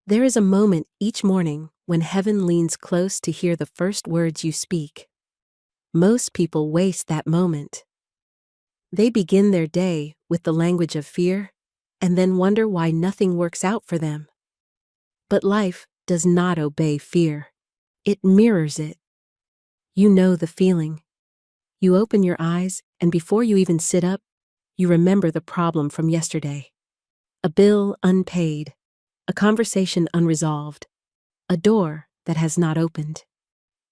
There is a moment each morning when heaven leans close to hear the first words you speak. Most people waste that moment. They begin their day with the language of fear and then wonder why nothing works out for them. But life does not obey fear. It mirrors it. You know the feeling. You open your eyes, and before you even sit up, you remember the problem from yesterday. A bill unpaid, a conversation unresolved, a door that has not opened.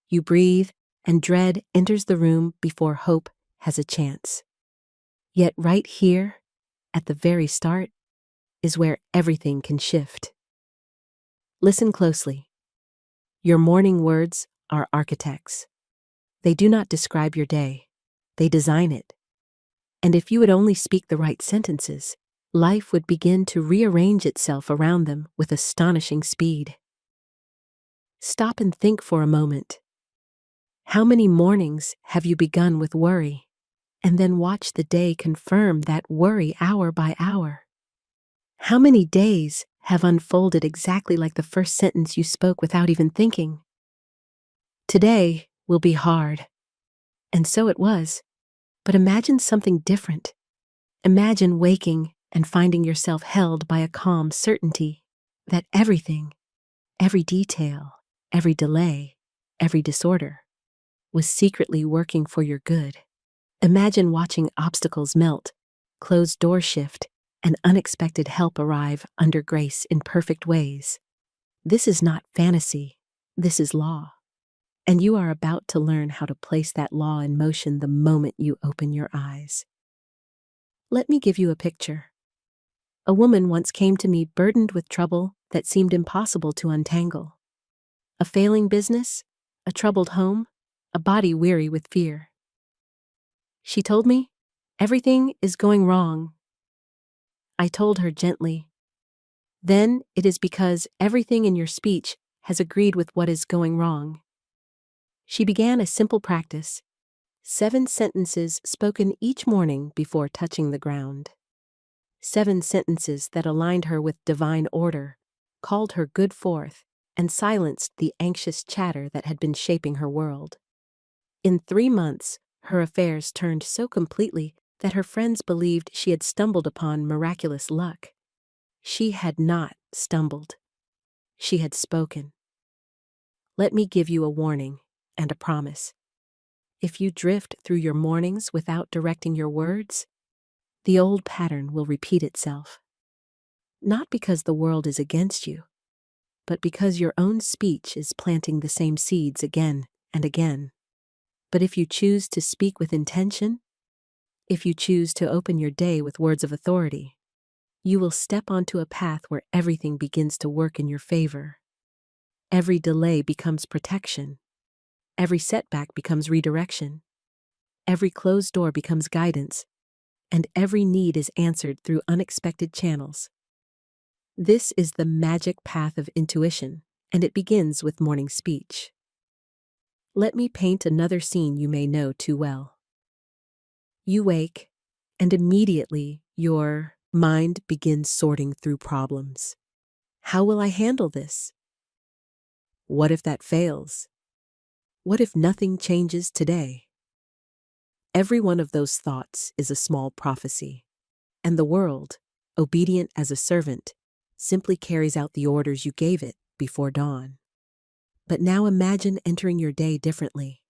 You breathe, and dread enters the room before hope has a chance. Yet right here, at the very start, is where everything can shift. Listen closely. Your morning words are architects. They do not describe your day. They design it. And if you would only speak the right sentences, life would begin to rearrange itself around them with astonishing speed. Stop and think for a moment. How many mornings have you begun with worry, and then watch the day confirm that worry hour by hour? How many days have unfolded exactly like the first sentence you spoke without even thinking? Today will be hard. And so it was. But imagine something different. Imagine waking and finding yourself held by a calm certainty that everything, every detail, every delay, every disorder, was secretly working for your good. Imagine watching obstacles melt, closed doors shift, and unexpected help arrive under grace in perfect ways. This is not fantasy. This is law. And you are about to learn how to place that law in motion the moment you open your eyes. Let me give you a picture. A woman once came to me burdened with trouble that seemed impossible to untangle. A failing business, a troubled home, a body weary with fear. She told me, "Everything is going wrong." I told her gently, "Then it is because everything in your speech has agreed with what is going wrong." She began a simple practice, 7 sentences spoken each morning before touching the ground. 7 sentences that aligned her with divine order, called her good forth, and silenced the anxious chatter that had been shaping her world. In 3 months, her affairs turned so completely that her friends believed she had stumbled upon miraculous luck. She had not stumbled. She had spoken. Let me give you a warning and a promise. If you drift through your mornings without directing your words, the old pattern will repeat itself. Not because the world is against you, but because your own speech is planting the same seeds again and again. But if you choose to speak with intention, if you choose to open your day with words of authority, you will step onto a path where everything begins to work in your favor. Every delay becomes protection. Every setback becomes redirection. Every closed door becomes guidance, and every need is answered through unexpected channels. This is the magic path of intuition, and it begins with morning speech. Let me paint another scene you may know too well. You wake, and immediately your mind begins sorting through problems. How will I handle this? What if that fails? What if nothing changes today? Every one of those thoughts is a small prophecy, and the world, obedient as a servant, simply carries out the orders you gave it before dawn. But now imagine entering your day differently.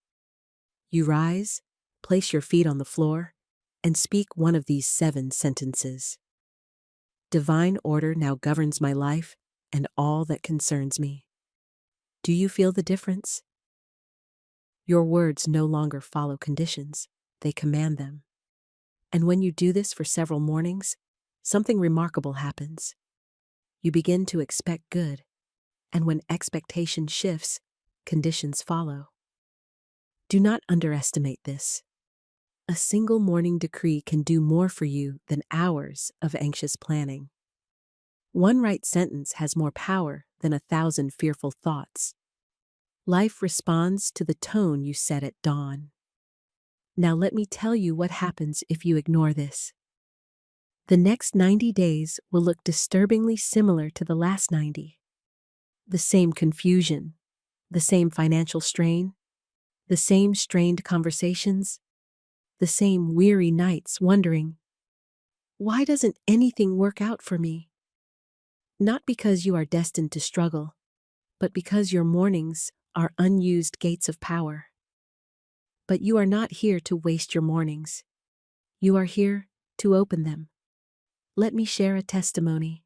You rise, place your feet on the floor, and speak one of these 7 sentences. Divine order now governs my life and all that concerns me. Do you feel the difference? Your words no longer follow conditions, they command them. And when you do this for several mornings, something remarkable happens. You begin to expect good, and when expectation shifts, conditions follow. Do not underestimate this. A single morning decree can do more for you than hours of anxious planning. One right sentence has more power than 1,000 fearful thoughts. Life responds to the tone you set at dawn. Now let me tell you what happens if you ignore this. The next 90 days will look disturbingly similar to the last 90. The same confusion, the same financial strain, the same strained conversations, the same weary nights wondering, why doesn't anything work out for me? Not because you are destined to struggle, but because your mornings are unused gates of power. But you are not here to waste your mornings. You are here to open them. Let me share a testimony.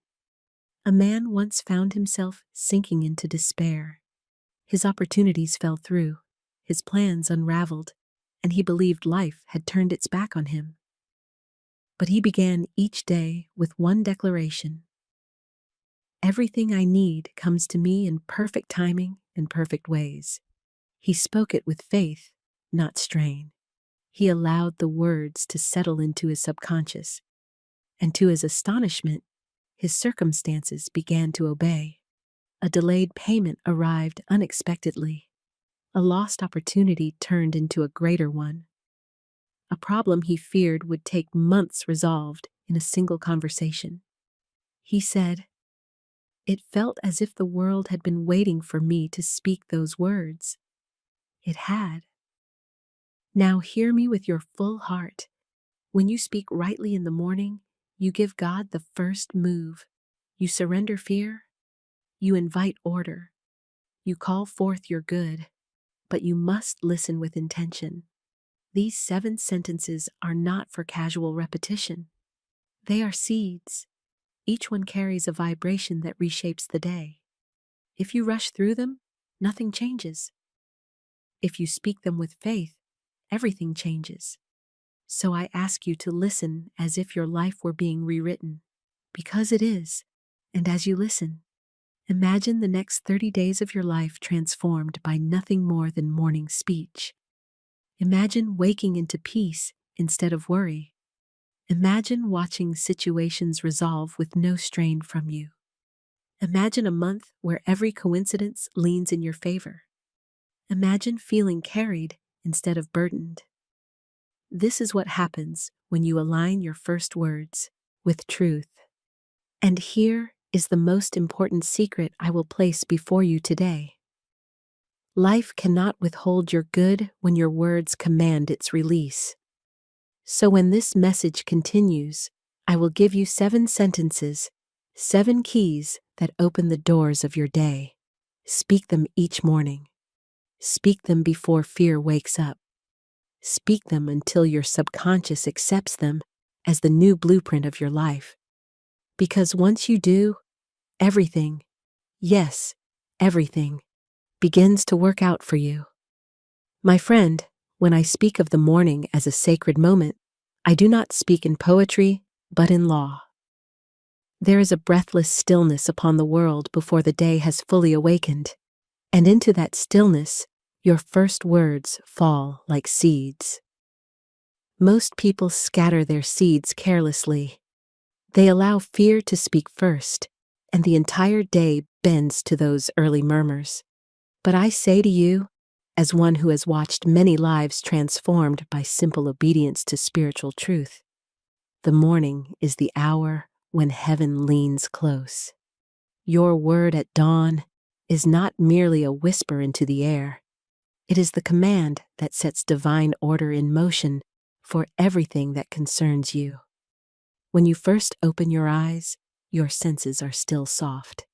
A man once found himself sinking into despair. His opportunities fell through, his plans unraveled, and he believed life had turned its back on him. But he began each day with one declaration: everything I need comes to me in perfect timing and perfect ways. He spoke it with faith, not strain. He allowed the words to settle into his subconscious, and to his astonishment, his circumstances began to obey. A delayed payment arrived unexpectedly. A lost opportunity turned into a greater one. A problem he feared would take months resolved in a single conversation. He said, "It felt as if the world had been waiting for me to speak those words." It had. Now hear me with your full heart. When you speak rightly in the morning, you give God the first move. You surrender fear. You invite order. You call forth your good. But you must listen with intention. These 7 sentences are not for casual repetition. They are seeds. Each one carries a vibration that reshapes the day. If you rush through them, nothing changes. If you speak them with faith, everything changes. So I ask you to listen as if your life were being rewritten, because it is. And as you listen, imagine the next 30 days of your life transformed by nothing more than morning speech. Imagine waking into peace instead of worry. Imagine watching situations resolve with no strain from you. Imagine a month where every coincidence leans in your favor. Imagine feeling carried instead of burdened. This is what happens when you align your first words with truth. And here is the most important secret I will place before you today. Life cannot withhold your good when your words command its release. So when this message continues, I will give you 7 sentences, 7 keys that open the doors of your day. Speak them each morning. Speak them before fear wakes up. Speak them until your subconscious accepts them as the new blueprint of your life. Because once you do, everything, yes, everything, begins to work out for you. My friend, when I speak of the morning as a sacred moment, I do not speak in poetry, but in law. There is a breathless stillness upon the world before the day has fully awakened, and into that stillness, your first words fall like seeds. Most people scatter their seeds carelessly. They allow fear to speak first, and the entire day bends to those early murmurs. But I say to you, as one who has watched many lives transformed by simple obedience to spiritual truth, the morning is the hour when heaven leans close. Your word at dawn is not merely a whisper into the air. It is the command that sets divine order in motion for everything that concerns you. When you first open your eyes, your senses are still soft,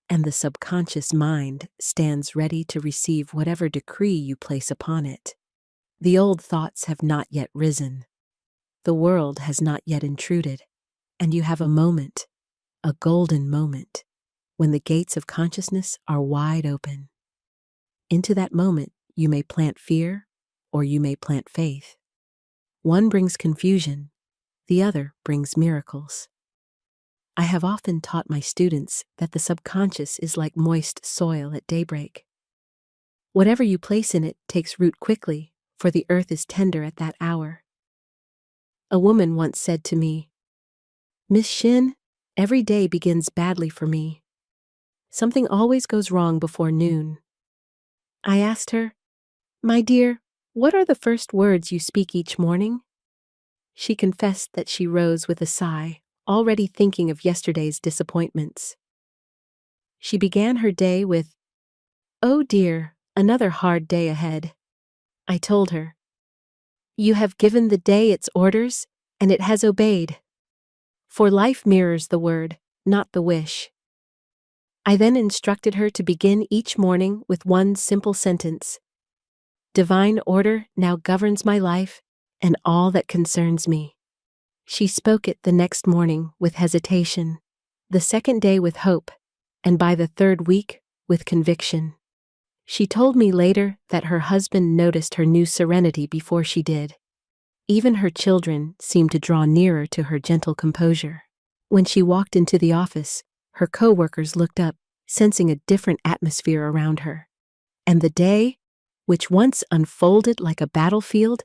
and the subconscious mind stands ready to receive whatever decree you place upon it. The old thoughts have not yet risen. The world has not yet intruded, and you have a moment, a golden moment, when the gates of consciousness are wide open. Into that moment, you may plant fear, or you may plant faith. One brings confusion, the other brings miracles. I have often taught my students that the subconscious is like moist soil at daybreak. Whatever you place in it takes root quickly, for the earth is tender at that hour. A woman once said to me, "Miss Shinn, every day begins badly for me. Something always goes wrong before noon." I asked her, "My dear, what are the first words you speak each morning?" She confessed that she rose with a sigh, already thinking of yesterday's disappointments. She began her day with, "Oh dear, another hard day ahead." I told her, "You have given the day its orders, and it has obeyed." For life mirrors the word, not the wish. I then instructed her to begin each morning with one simple sentence: "Divine order now governs my life and all that concerns me." She spoke it the next morning with hesitation, the second day with hope, and by the third week with conviction. She told me later that her husband noticed her new serenity before she did. Even her children seemed to draw nearer to her gentle composure. When she walked into the office, her co-workers looked up, sensing a different atmosphere around her. And the day, which once unfolded like a battlefield,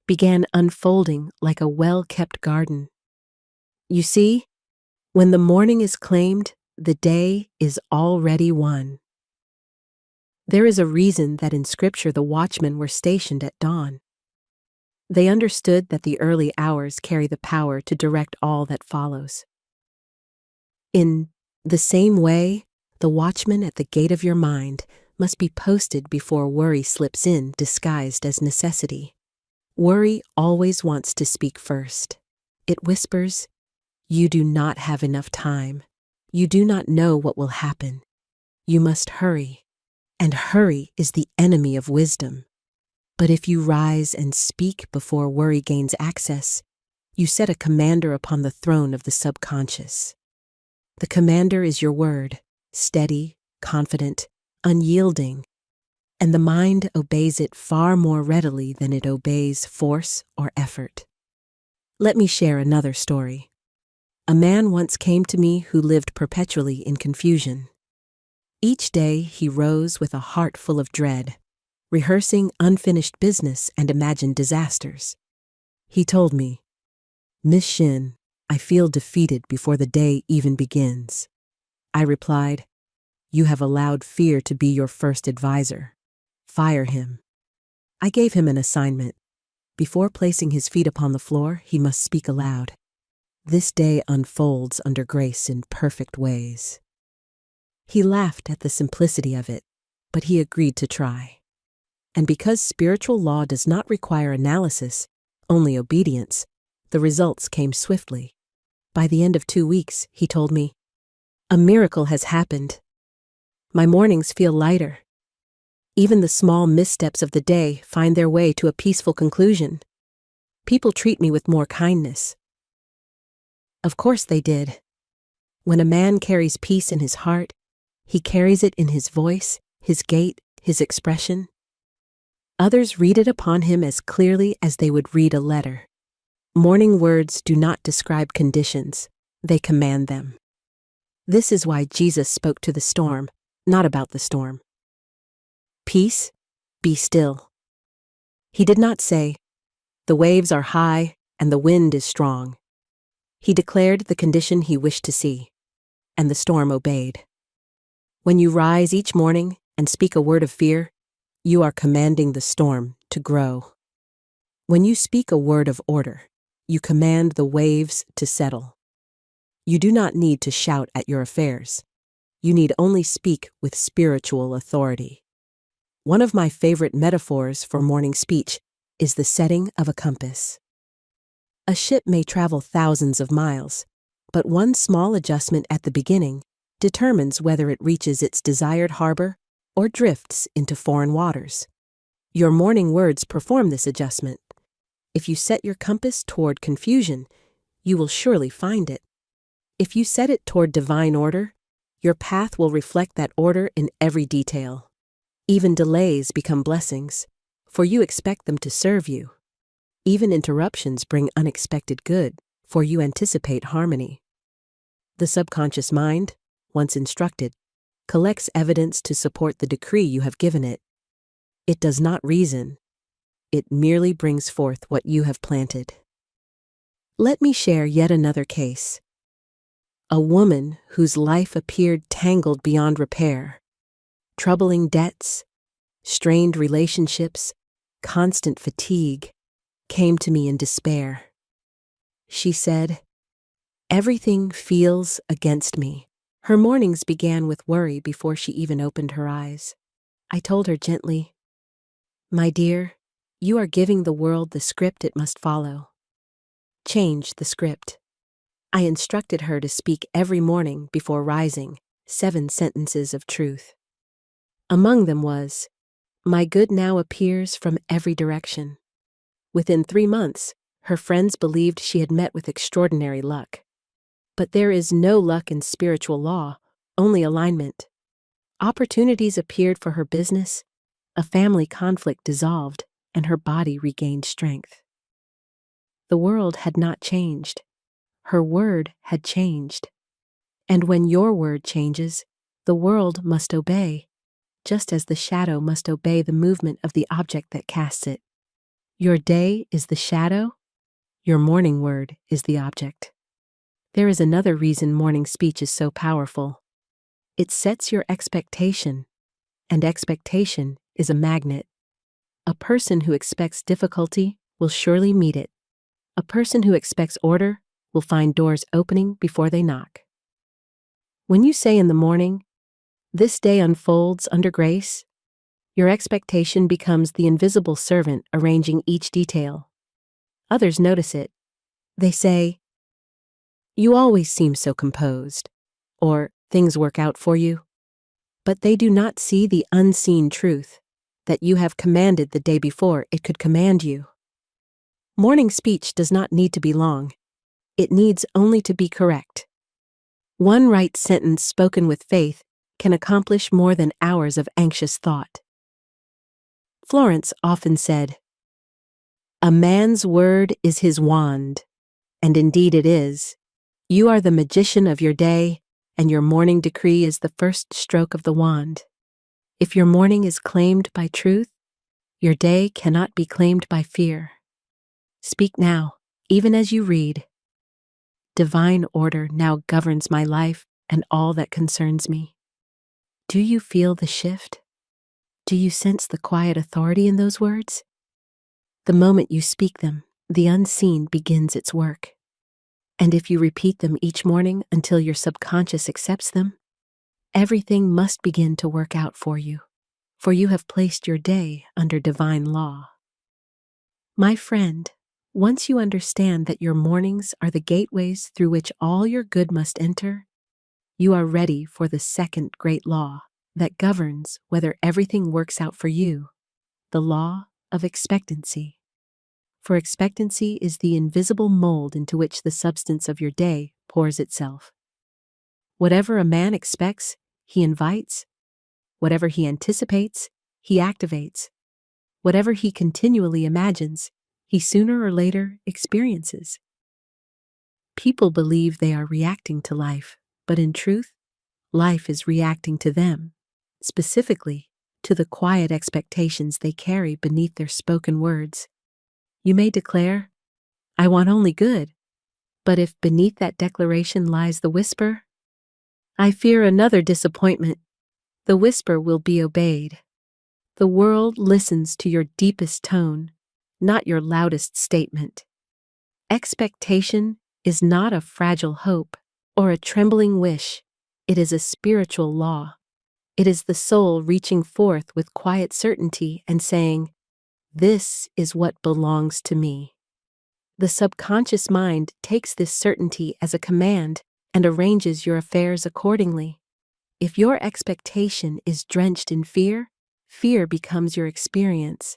began unfolding like a well-kept garden. You see, when the morning is claimed, the day is already won. There is a reason that in Scripture the watchmen were stationed at dawn. They understood that the early hours carry the power to direct all that follows. In the same way, the watchman at the gate of your mind must be posted before worry slips in disguised as necessity. Worry always wants to speak first. It whispers, "You do not have enough time. You do not know what will happen. You must hurry." And hurry is the enemy of wisdom. But if you rise and speak before worry gains access, you set a commander upon the throne of the subconscious. The commander is your word, steady, confident, unyielding, and the mind obeys it far more readily than it obeys force or effort. Let me share another story. A man once came to me who lived perpetually in confusion. Each day he rose with a heart full of dread, rehearsing unfinished business and imagined disasters. He told me, "Miss Shinn, I feel defeated before the day even begins." I replied, "You have allowed fear to be your first advisor. Fire him." I gave him an assignment. Before placing his feet upon the floor, he must speak aloud. "This day unfolds under grace in perfect ways." He laughed at the simplicity of it, but he agreed to try. And because spiritual law does not require analysis, only obedience, the results came swiftly. By the end of 2 weeks, he told me, "A miracle has happened. My mornings feel lighter. Even the small missteps of the day find their way to a peaceful conclusion. People treat me with more kindness." Of course they did. When a man carries peace in his heart, he carries it in his voice, his gait, his expression. Others read it upon him as clearly as they would read a letter. Morning words do not describe conditions, they command them. This is why Jesus spoke to the storm, not about the storm. "Peace, be still." He did not say, "The waves are high and the wind is strong." He declared the condition he wished to see, and the storm obeyed. When you rise each morning and speak a word of fear, you are commanding the storm to grow. When you speak a word of order, you command the waves to settle. You do not need to shout at your affairs. You need only speak with spiritual authority. One of my favorite metaphors for morning speech is the setting of a compass. A ship may travel thousands of miles, but one small adjustment at the beginning determines whether it reaches its desired harbor or drifts into foreign waters. Your morning words perform this adjustment. If you set your compass toward confusion, you will surely find it. If you set it toward divine order, your path will reflect that order in every detail. Even delays become blessings, for you expect them to serve you. Even interruptions bring unexpected good, for you anticipate harmony. The subconscious mind, once instructed, collects evidence to support the decree you have given it. It does not reason. It merely brings forth what you have planted. Let me share yet another case. A woman whose life appeared tangled beyond repair. Troubling debts, strained relationships, constant fatigue, came to me in despair. She said, "Everything feels against me. Her mornings began with worry before she even opened her eyes. I told her gently, "My dear, you are giving the world the script it must follow. Change the script." I instructed her to speak every morning before rising 7 sentences of truth. Among them was, "My good now appears from every direction." Within 3 months, her friends believed she had met with extraordinary luck. But there is no luck in spiritual law, only alignment. Opportunities appeared for her business, a family conflict dissolved, and her body regained strength. The world had not changed. Her word had changed. And when your word changes, the world must obey, just as the shadow must obey the movement of the object that casts it. Your day is the shadow, your morning word is the object. There is another reason morning speech is so powerful. It sets your expectation, and expectation is a magnet. A person who expects difficulty will surely meet it. A person who expects order will find doors opening before they knock. When you say in the morning, "This day unfolds under grace," your expectation becomes the invisible servant arranging each detail. Others notice it. They say, "You always seem so composed," or "Things work out for you." But they do not see the unseen truth that you have commanded the day before it could command you. Morning speech does not need to be long. It needs only to be correct. One right sentence spoken with faith can accomplish more than hours of anxious thought. Florence often said, "A man's word is his wand," and indeed it is. You are the magician of your day, and your morning decree is the first stroke of the wand. If your morning is claimed by truth, your day cannot be claimed by fear. Speak now, even as you read. Divine order now governs my life and all that concerns me. Do you feel the shift? Do you sense the quiet authority in those words? The moment you speak them, the unseen begins its work. And if you repeat them each morning until your subconscious accepts them, everything must begin to work out for you have placed your day under divine law. My friend, once you understand that your mornings are the gateways through which all your good must enter, you are ready for the second great law that governs whether everything works out for you, the law of expectancy. For expectancy is the invisible mold into which the substance of your day pours itself. Whatever a man expects, he invites. Whatever he anticipates, he activates. Whatever he continually imagines, he sooner or later experiences. People believe they are reacting to life, but in truth, life is reacting to them, specifically to the quiet expectations they carry beneath their spoken words. You may declare, "I want only good," but if beneath that declaration lies the whisper, "I fear another disappointment," the whisper will be obeyed. The world listens to your deepest tone, not your loudest statement. Expectation is not a fragile hope or a trembling wish. It is a spiritual law. It is the soul reaching forth with quiet certainty and saying, "This is what belongs to me." The subconscious mind takes this certainty as a command and arranges your affairs accordingly. If your expectation is drenched in fear, fear becomes your experience.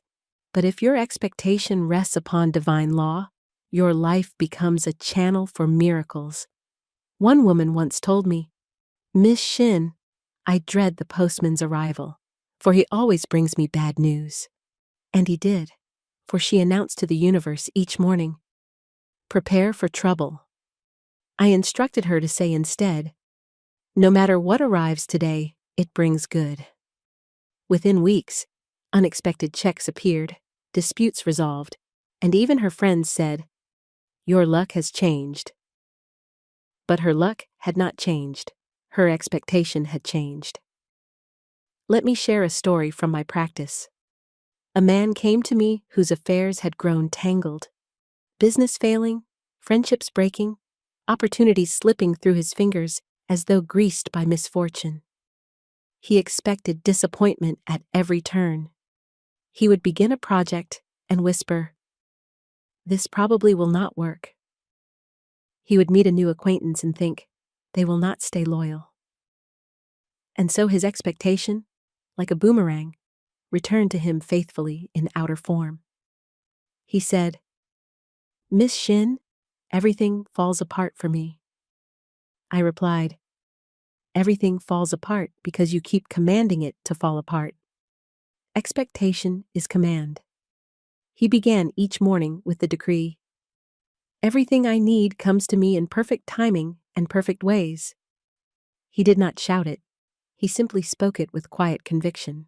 But if your expectation rests upon divine law, your life becomes a channel for miracles. One woman once told me, "Miss Shinn, I dread the postman's arrival, for he always brings me bad news." And he did, for she announced to the universe each morning, "Prepare for trouble." I instructed her to say instead, "No matter what arrives today, it brings good." Within weeks, unexpected checks appeared, disputes resolved, and even her friends said, "Your luck has changed." But her luck had not changed. Her expectation had changed. Let me share a story from my practice. A man came to me whose affairs had grown tangled. Business failing, friendships breaking, opportunities slipping through his fingers, as though greased by misfortune. He expected disappointment at every turn. He would begin a project and whisper, "This probably will not work." He would meet a new acquaintance and think, "They will not stay loyal." And so his expectation, like a boomerang, returned to him faithfully in outer form. He said, "Miss Shinn, everything falls apart for me." I replied, "Everything falls apart because you keep commanding it to fall apart." Expectation is command. He began each morning with the decree, "Everything I need comes to me in perfect timing and perfect ways." He did not shout it. He simply spoke it with quiet conviction.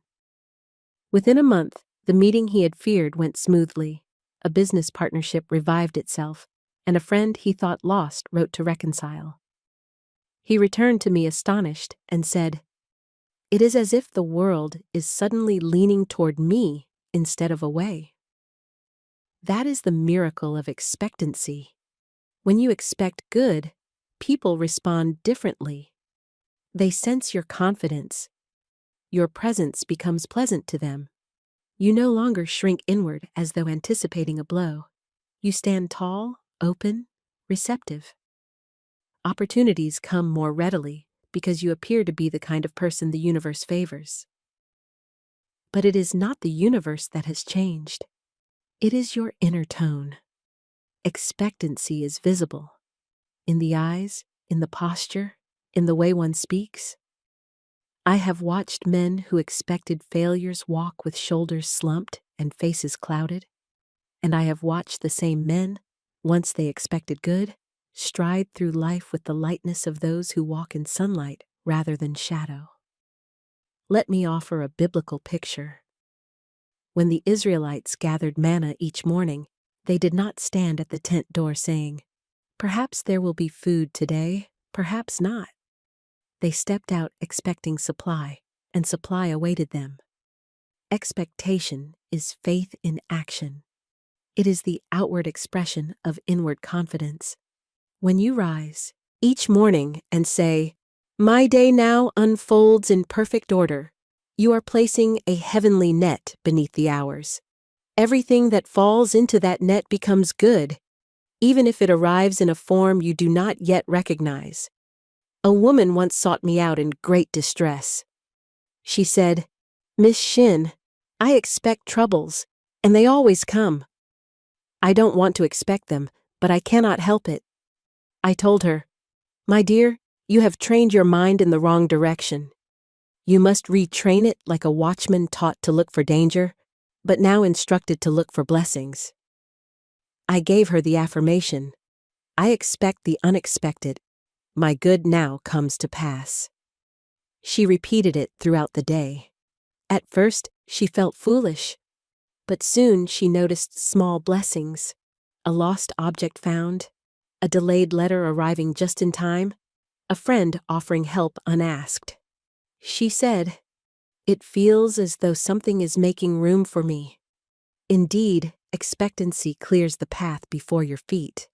Within a month, the meeting he had feared went smoothly. A business partnership revived itself, and a friend he thought lost wrote to reconcile. He returned to me astonished and said, "It is as if the world is suddenly leaning toward me instead of away." That is the miracle of expectancy. When you expect good, people respond differently. They sense your confidence. Your presence becomes pleasant to them. You no longer shrink inward as though anticipating a blow. You stand tall, open, receptive. Opportunities come more readily because you appear to be the kind of person the universe favors. But it is not the universe that has changed. It is your inner tone. Expectancy is visible. In the eyes, in the posture, in the way one speaks. I have watched men who expected failures walk with shoulders slumped and faces clouded, and I have watched the same men, once they expected good, stride through life with the lightness of those who walk in sunlight rather than shadow. Let me offer a biblical picture. When the Israelites gathered manna each morning, they did not stand at the tent door saying, "Perhaps there will be food today, perhaps not." They stepped out expecting supply, and supply awaited them. Expectation is faith in action. It is the outward expression of inward confidence. When you rise each morning and say, "My day now unfolds in perfect order," you are placing a heavenly net beneath the hours. Everything that falls into that net becomes good, even if it arrives in a form you do not yet recognize. A woman once sought me out in great distress. She said, "Miss Shinn, I expect troubles, and they always come. I don't want to expect them, but I cannot help it." I told her, "My dear, you have trained your mind in the wrong direction. You must retrain it like a watchman taught to look for danger, but now instructed to look for blessings." I gave her the affirmation, "I expect the unexpected. My good now comes to pass." She repeated it throughout the day. At first, she felt foolish, but soon she noticed small blessings, a lost object found, a delayed letter arriving just in time, a friend offering help unasked. She said, "It feels as though something is making room for me." Indeed, expectancy clears the path before your feet.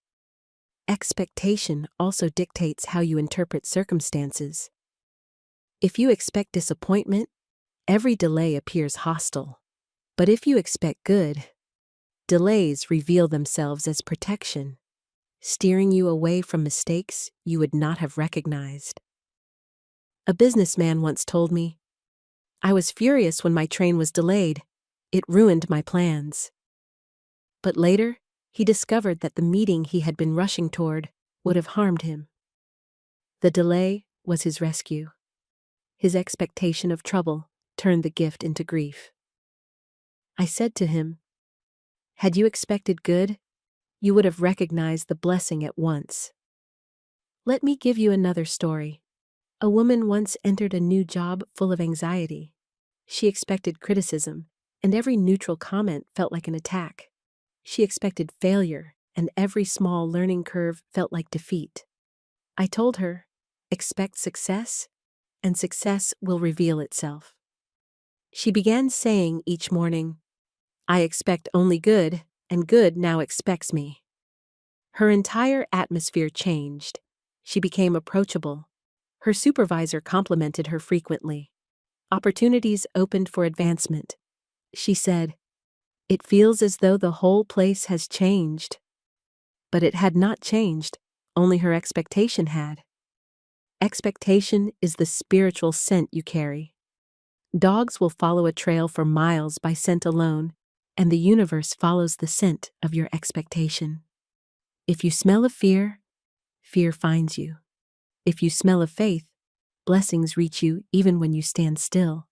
Expectation also dictates how you interpret circumstances. If you expect disappointment, every delay appears hostile. But if you expect good, delays reveal themselves as protection, steering you away from mistakes you would not have recognized. A businessman once told me, "I was furious when my train was delayed. It ruined my plans." But later, he discovered that the meeting he had been rushing toward would have harmed him. The delay was his rescue. His expectation of trouble turned the gift into grief. I said to him, "Had you expected good, you would have recognized the blessing at once." Let me give you another story. A woman once entered a new job full of anxiety. She expected criticism, and every neutral comment felt like an attack. She expected failure, and every small learning curve felt like defeat. I told her, "Expect success, and success will reveal itself." She began saying each morning, "I expect only good, and good now expects me." Her entire atmosphere changed. She became approachable. Her supervisor complimented her frequently. Opportunities opened for advancement. She said, "It feels as though the whole place has changed." But it had not changed, only her expectation had. Expectation is the spiritual scent you carry. Dogs will follow a trail for miles by scent alone, and the universe follows the scent of your expectation. If you smell of fear, fear finds you. If you smell of faith, blessings reach you even when you stand still.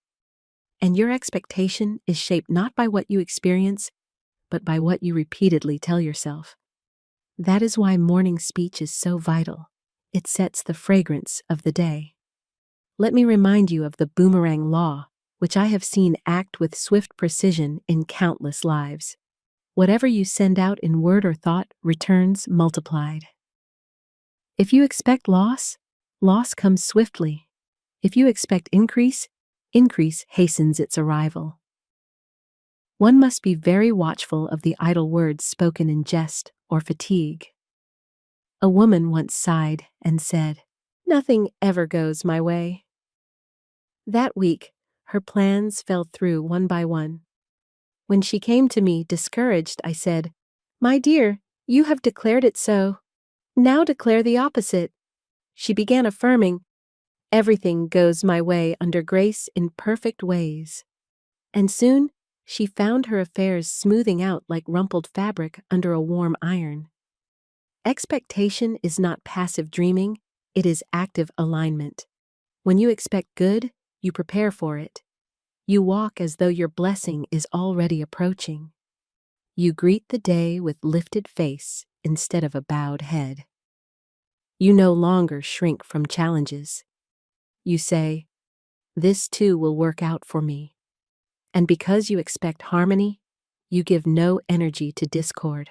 And your expectation is shaped not by what you experience, but by what you repeatedly tell yourself. That is why morning speech is so vital. It sets the fragrance of the day. Let me remind you of the boomerang law, which I have seen act with swift precision in countless lives. Whatever you send out in word or thought returns multiplied. If you expect loss, loss comes swiftly. If you expect increase, increase hastens its arrival. One must be very watchful of the idle words spoken in jest or fatigue. A woman once sighed and said, "Nothing ever goes my way." That week, her plans fell through one by one. When she came to me discouraged, I said, "My dear, you have declared it so. Now declare the opposite." She began affirming, "Everything goes my way under grace in perfect ways." And soon, she found her affairs smoothing out like rumpled fabric under a warm iron. Expectation is not passive dreaming, it is active alignment. When you expect good, you prepare for it. You walk as though your blessing is already approaching. You greet the day with lifted face instead of a bowed head. You no longer shrink from challenges. You say, "This too will work out for me." And because you expect harmony, you give no energy to discord.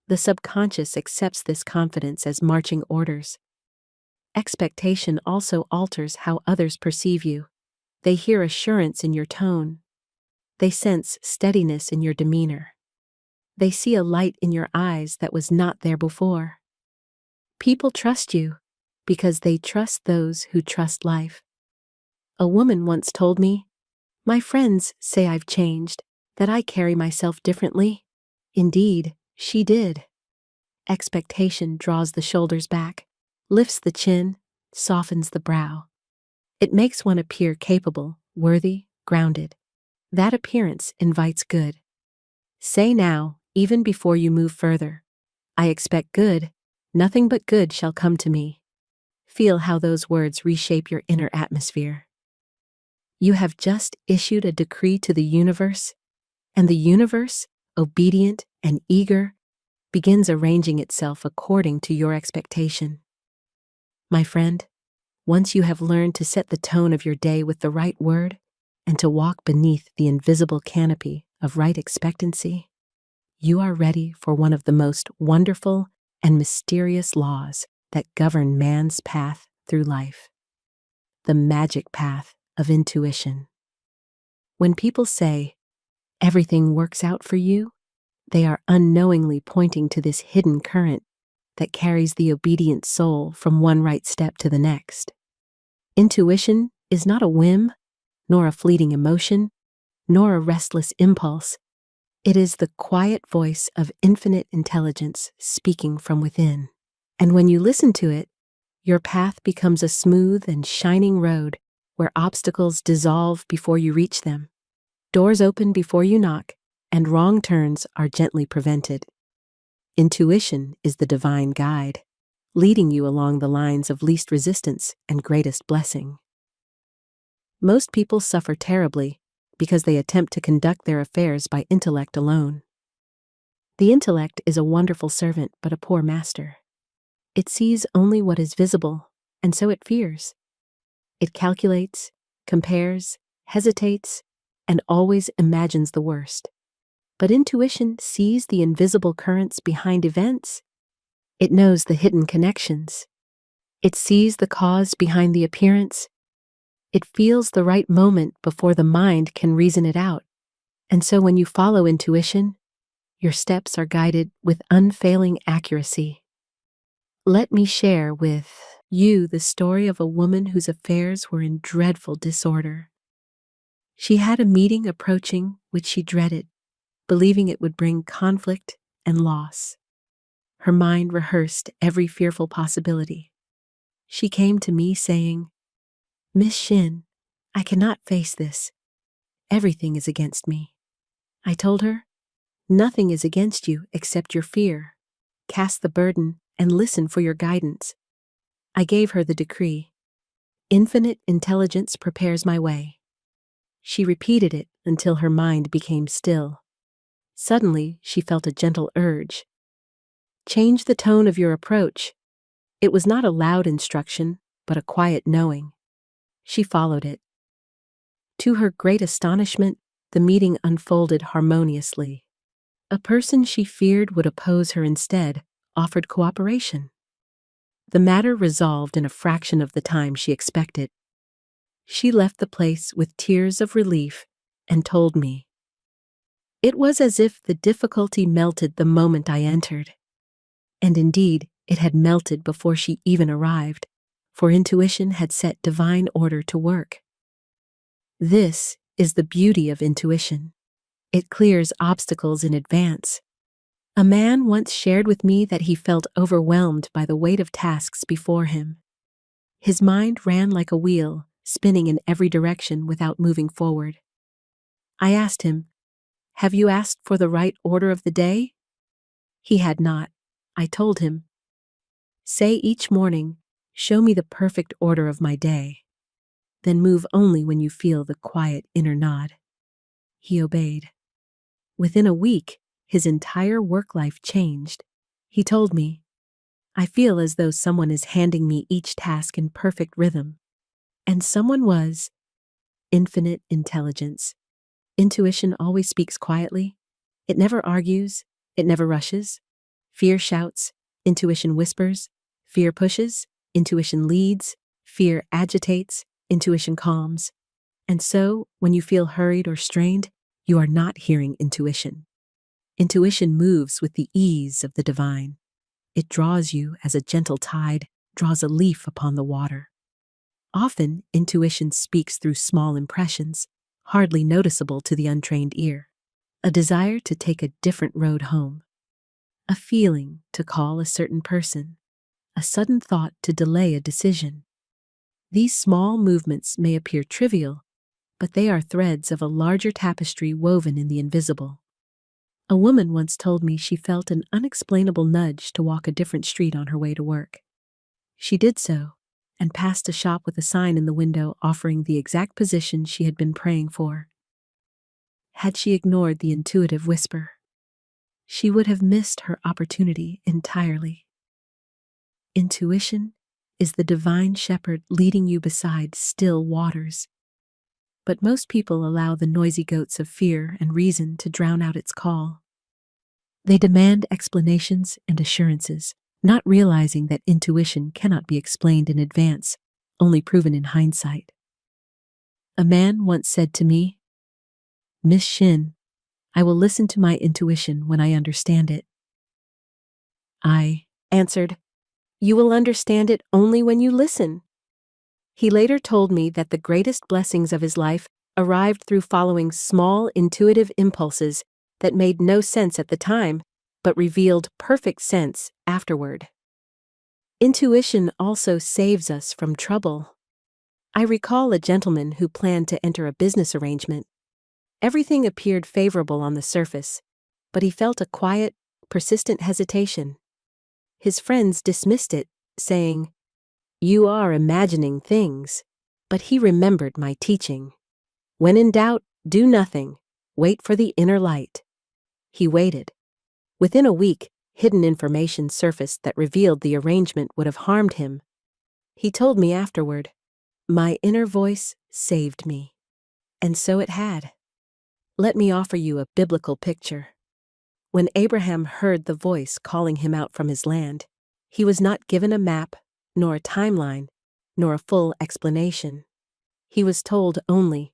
The subconscious accepts this confidence as marching orders. Expectation also alters how others perceive you. They hear assurance in your tone. They sense steadiness in your demeanor. They see a light in your eyes that was not there before. People trust you because they trust those who trust life. A woman once told me, "My friends say I've changed, that I carry myself differently." Indeed, she did. Expectation draws the shoulders back, lifts the chin, softens the brow. It makes one appear capable, worthy, grounded. That appearance invites good. Say now, even before you move further, "I expect good, nothing but good shall come to me." Feel how those words reshape your inner atmosphere. You have just issued a decree to the universe, and the universe, obedient and eager, begins arranging itself according to your expectation. My friend, once you have learned to set the tone of your day with the right word and to walk beneath the invisible canopy of right expectancy, you are ready for one of the most wonderful and mysterious laws that govern man's path through life: the magic path of intuition. When people say, "Everything works out for you," they are unknowingly pointing to this hidden current that carries the obedient soul from one right step to the next. Intuition is not a whim, nor a fleeting emotion, nor a restless impulse. It is the quiet voice of infinite intelligence speaking from within. And when you listen to it, your path becomes a smooth and shining road where obstacles dissolve before you reach them. Doors open before you knock, and wrong turns are gently prevented. Intuition is the divine guide, leading you along the lines of least resistance and greatest blessing. Most people suffer terribly because they attempt to conduct their affairs by intellect alone. The intellect is a wonderful servant but a poor master. It sees only what is visible, and so it fears. It calculates, compares, hesitates, and always imagines the worst. But intuition sees the invisible currents behind events. It knows the hidden connections. It sees the cause behind the appearance. It feels the right moment before the mind can reason it out. And so when you follow intuition, your steps are guided with unfailing accuracy. Let me share with You, the story of a woman whose affairs were in dreadful disorder. She had a meeting approaching which she dreaded, believing it would bring conflict and loss. Her mind rehearsed every fearful possibility. She came to me saying, "Miss Shinn, I cannot face this. Everything is against me." I told her, "Nothing is against you except your fear. Cast the burden and listen for your guidance." I gave her the decree. "Infinite intelligence prepares my way." She repeated it until her mind became still. Suddenly, she felt a gentle urge. "Change the tone of your approach." It was not a loud instruction, but a quiet knowing. She followed it. To her great astonishment, the meeting unfolded harmoniously. A person she feared would oppose her instead offered cooperation. The matter resolved in a fraction of the time she expected. She left the place with tears of relief and told me, "It was as if the difficulty melted the moment I entered." And indeed, it had melted before she even arrived, for intuition had set divine order to work. This is the beauty of intuition. It clears obstacles in advance. A man once shared with me that he felt overwhelmed by the weight of tasks before him. His mind ran like a wheel, spinning in every direction without moving forward. I asked him, "Have you asked for the right order of the day?" He had not. I told him, "Say each morning, 'Show me the perfect order of my day.' Then move only when you feel the quiet inner nod." He obeyed. Within a week, his entire work life changed. He told me, "I feel as though someone is handing me each task in perfect rhythm." And someone was infinite intelligence. Intuition always speaks quietly. It never argues. It never rushes. Fear shouts. Intuition whispers. Fear pushes. Intuition leads. Fear agitates. Intuition calms. And so, when you feel hurried or strained, you are not hearing intuition. Intuition moves with the ease of the divine. It draws you as a gentle tide draws a leaf upon the water. Often, intuition speaks through small impressions, hardly noticeable to the untrained ear. A desire to take a different road home. A feeling to call a certain person. A sudden thought to delay a decision. These small movements may appear trivial, but they are threads of a larger tapestry woven in the invisible. A woman once told me she felt an unexplainable nudge to walk a different street on her way to work. She did so, and passed a shop with a sign in the window offering the exact position she had been praying for. Had she ignored the intuitive whisper, she would have missed her opportunity entirely. Intuition is the divine shepherd leading you beside still waters. But most people allow the noisy goats of fear and reason to drown out its call. They demand explanations and assurances, not realizing that intuition cannot be explained in advance, only proven in hindsight. A man once said to me, "Miss Shinn, I will listen to my intuition when I understand it." I answered, "You will understand it only when you listen." He later told me that the greatest blessings of his life arrived through following small intuitive impulses that made no sense at the time, but revealed perfect sense afterward. Intuition also saves us from trouble. I recall a gentleman who planned to enter a business arrangement. Everything appeared favorable on the surface, but he felt a quiet, persistent hesitation. His friends dismissed it, saying, "You are imagining things." But he remembered my teaching. When in doubt, do nothing. Wait for the inner light. He waited. Within a week, hidden information surfaced that revealed the arrangement would have harmed him. He told me afterward, "My inner voice saved me." And so it had. Let me offer you a biblical picture. When Abraham heard the voice calling him out from his land, he was not given a map, nor a timeline, nor a full explanation. He was told only,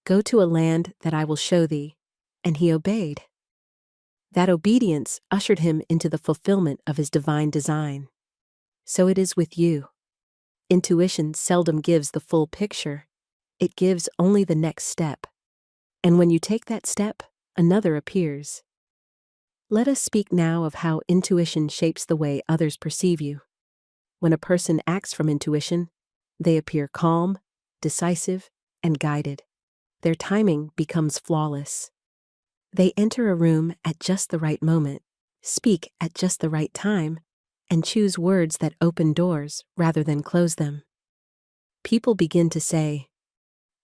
"Go to a land that I will show thee," and he obeyed. That obedience ushered him into the fulfillment of his divine design. So it is with you. Intuition seldom gives the full picture. It gives only the next step. And when you take that step, another appears. Let us speak now of how intuition shapes the way others perceive you. When a person acts from intuition, they appear calm, decisive, and guided. Their timing becomes flawless. They enter a room at just the right moment, speak at just the right time, and choose words that open doors rather than close them. People begin to say,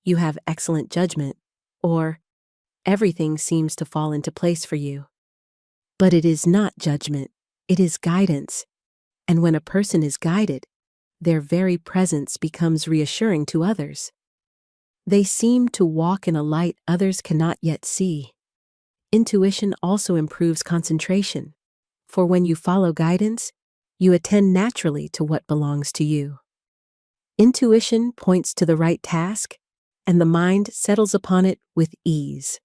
"You have excellent judgment," or "Everything seems to fall into place for you." But it is not judgment, it is guidance. And when a person is guided, their very presence becomes reassuring to others. They seem to walk in a light others cannot yet see. Intuition also improves concentration, for when you follow guidance, you attend naturally to what belongs to you. Intuition points to the right task, and the mind settles upon it with ease.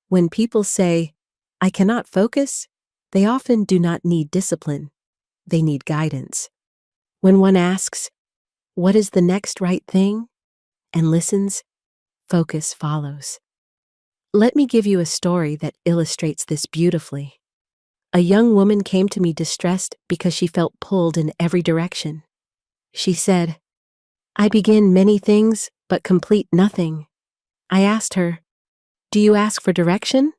When people say, "I cannot focus," they often do not need discipline. They need guidance. When one asks, "What is the next right thing?" and listens, focus follows. Let me give you a story that illustrates this beautifully. A young woman came to me distressed because she felt pulled in every direction. She said, "I begin many things, but complete nothing." I asked her, "Do you ask for direction?"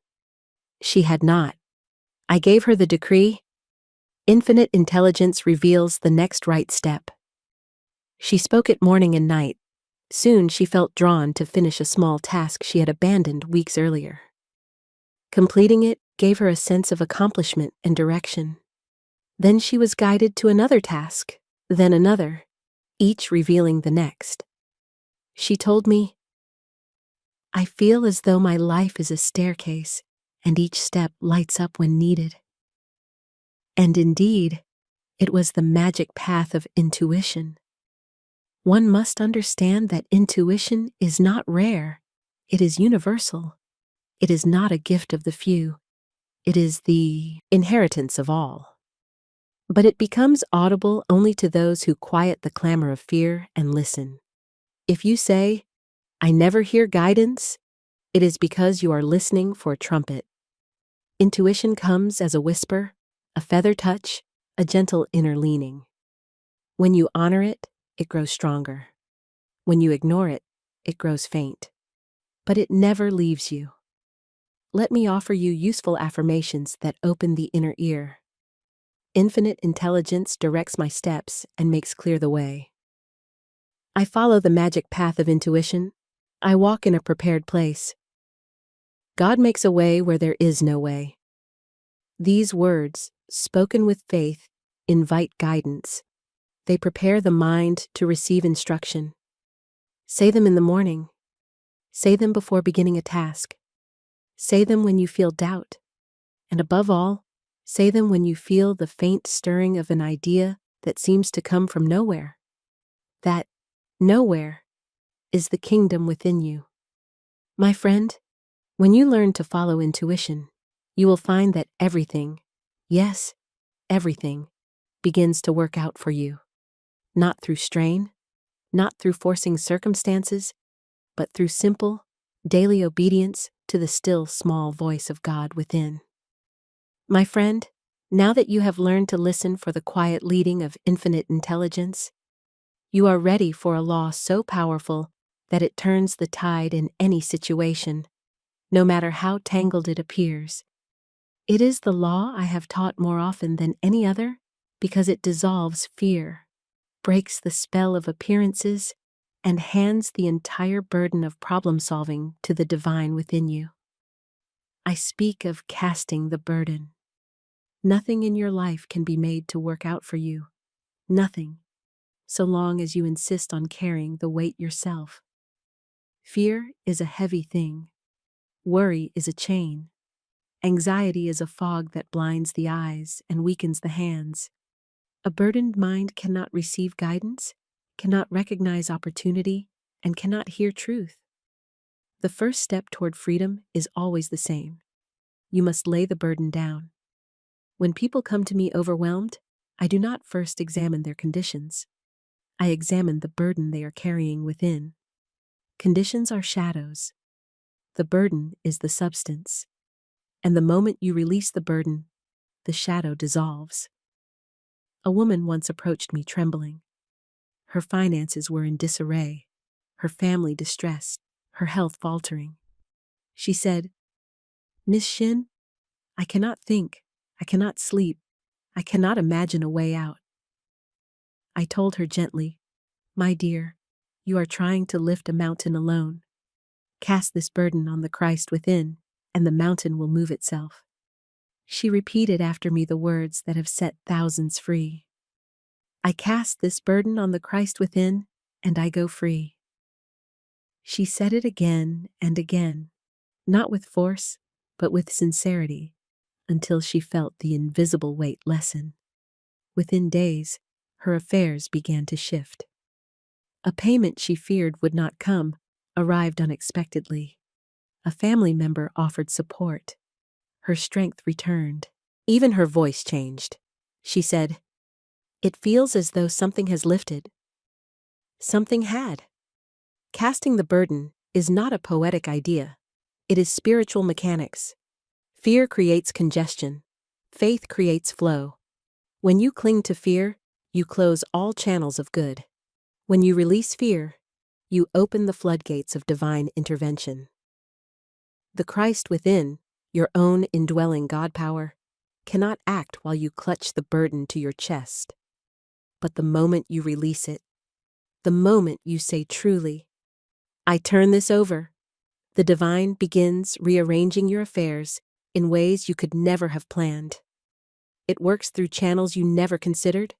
She had not. I gave her the decree: infinite intelligence reveals the next right step. She spoke it morning and night. Soon she felt drawn to finish a small task she had abandoned weeks earlier. Completing it gave her a sense of accomplishment and direction. Then she was guided to another task, then another, each revealing the next. She told me, "I feel as though my life is a staircase, and each step lights up when needed." And indeed, it was the magic path of intuition. One must understand that intuition is not rare, it is universal. It is not a gift of the few, it is the inheritance of all. But it becomes audible only to those who quiet the clamor of fear and listen. If you say, "I never hear guidance," it is because you are listening for a trumpet. Intuition comes as a whisper, a feather touch, a gentle inner leaning. When you honor it, it grows stronger. When you ignore it, it grows faint. But it never leaves you. Let me offer you useful affirmations that open the inner ear. Infinite intelligence directs my steps and makes clear the way. I follow the magic path of intuition. I walk in a prepared place. God makes a way where there is no way. These words, spoken with faith, invite guidance. They prepare the mind to receive instruction. Say them in the morning. Say them before beginning a task. Say them when you feel doubt. And above all, say them when you feel the faint stirring of an idea that seems to come from nowhere. That nowhere is the kingdom within you. My friend, when you learn to follow intuition, you will find that everything, yes, everything, begins to work out for you. Not through strain, not through forcing circumstances, but through simple, daily obedience to the still small voice of God within. My friend, now that you have learned to listen for the quiet leading of infinite intelligence, you are ready for a law so powerful that it turns the tide in any situation, no matter how tangled it appears. It is the law I have taught more often than any other because it dissolves fear, breaks the spell of appearances, and hands the entire burden of problem-solving to the divine within you. I speak of casting the burden. Nothing in your life can be made to work out for you. Nothing, so long as you insist on carrying the weight yourself. Fear is a heavy thing. Worry is a chain. Anxiety is a fog that blinds the eyes and weakens the hands. A burdened mind cannot receive guidance, cannot recognize opportunity, and cannot hear truth. The first step toward freedom is always the same. You must lay the burden down. When people come to me overwhelmed, I do not first examine their conditions. I examine the burden they are carrying within. Conditions are shadows. The burden is the substance. And the moment you release the burden, the shadow dissolves. A woman once approached me trembling. Her finances were in disarray, her family distressed, her health faltering. She said, "Miss Shinn, I cannot think, I cannot sleep, I cannot imagine a way out." I told her gently, "My dear, you are trying to lift a mountain alone. Cast this burden on the Christ within, and the mountain will move itself." She repeated after me the words that have set thousands free. "I cast this burden on the Christ within, and I go free." She said it again and again, not with force, but with sincerity, until she felt the invisible weight lessen. Within days, her affairs began to shift. A payment she feared would not come arrived unexpectedly. A family member offered support. Her strength returned. Even her voice changed. She said, "It feels as though something has lifted." Something had. Casting the burden is not a poetic idea. It is spiritual mechanics. Fear creates congestion. Faith creates flow. When you cling to fear, you close all channels of good. When you release fear, you open the floodgates of divine intervention. The Christ within, your own indwelling God power, cannot act while you clutch the burden to your chest. But the moment you release it, the moment you say truly, "I turn this over," the divine begins rearranging your affairs in ways you could never have planned. It works through channels you never considered,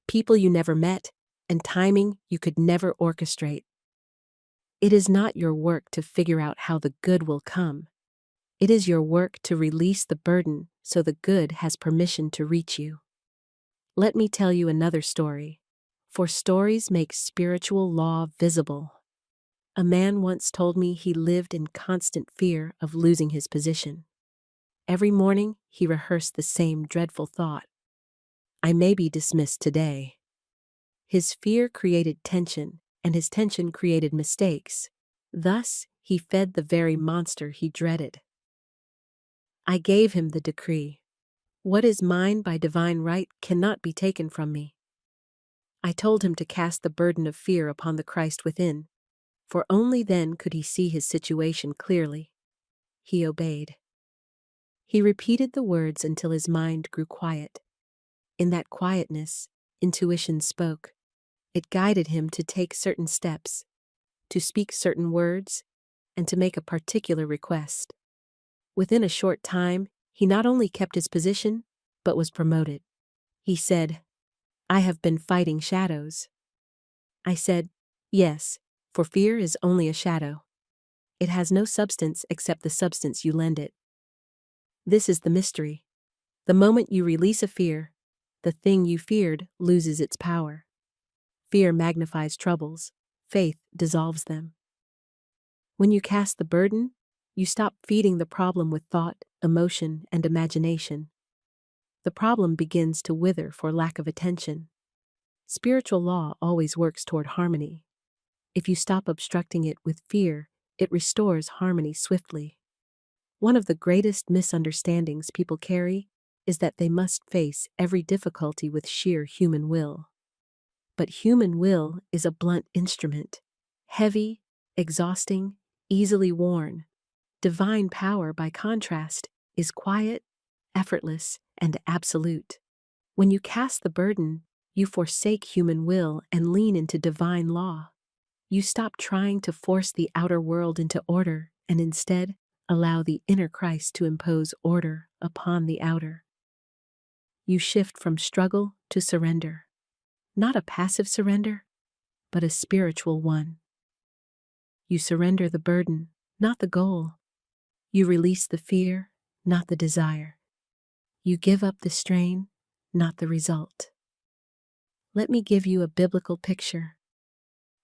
people you never met, and timing you could never orchestrate. It is not your work to figure out how the good will come. It is your work to release the burden so the good has permission to reach you. Let me tell you another story, for stories make spiritual law visible. A man once told me he lived in constant fear of losing his position. Every morning, he rehearsed the same dreadful thought: "I may be dismissed today." His fear created tension, and his tension created mistakes. Thus, he fed the very monster he dreaded. I gave him the decree: "What is mine by divine right cannot be taken from me." I told him to cast the burden of fear upon the Christ within, for only then could he see his situation clearly. He obeyed. He repeated the words until his mind grew quiet. In that quietness, intuition spoke. It guided him to take certain steps, to speak certain words, and to make a particular request. Within a short time, he not only kept his position, but was promoted. He said, "I have been fighting shadows." I said, "Yes, for fear is only a shadow. It has no substance except the substance you lend it. This is the mystery. The moment you release a fear, the thing you feared loses its power. Fear magnifies troubles. Faith dissolves them. When you cast the burden, you stop feeding the problem with thought, emotion, and imagination. The problem begins to wither for lack of attention. Spiritual law always works toward harmony. If you stop obstructing it with fear, it restores harmony swiftly. One of the greatest misunderstandings people carry is that they must face every difficulty with sheer human will. But human will is a blunt instrument, heavy, exhausting, easily worn. Divine power, by contrast, is quiet, effortless, and absolute. When you cast the burden, you forsake human will and lean into divine law. You stop trying to force the outer world into order and instead allow the inner Christ to impose order upon the outer. You shift from struggle to surrender. Not a passive surrender, but a spiritual one. You surrender the burden, not the goal. You release the fear, not the desire. You give up the strain, not the result. Let me give you a biblical picture.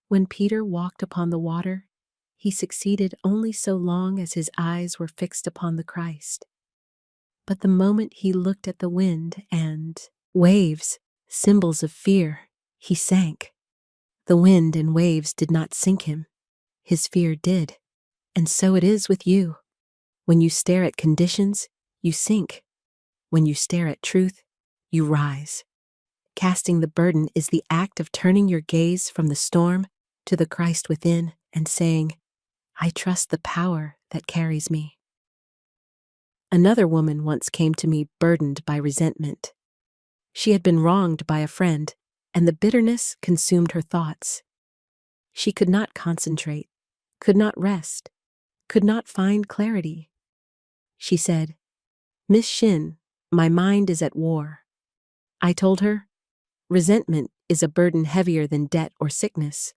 When Peter walked upon the water, he succeeded only so long as his eyes were fixed upon the Christ. But the moment he looked at the wind and waves, symbols of fear, he sank. The wind and waves did not sink him. His fear did. And so it is with you. When you stare at conditions, you sink. When you stare at truth, you rise. Casting the burden is the act of turning your gaze from the storm to the Christ within and saying, I trust the power that carries me. Another woman once came to me burdened by resentment. She had been wronged by a friend, and the bitterness consumed her thoughts. She could not concentrate, could not rest, could not find clarity. She said, Miss Shinn, my mind is at war. I told her, resentment is a burden heavier than debt or sickness.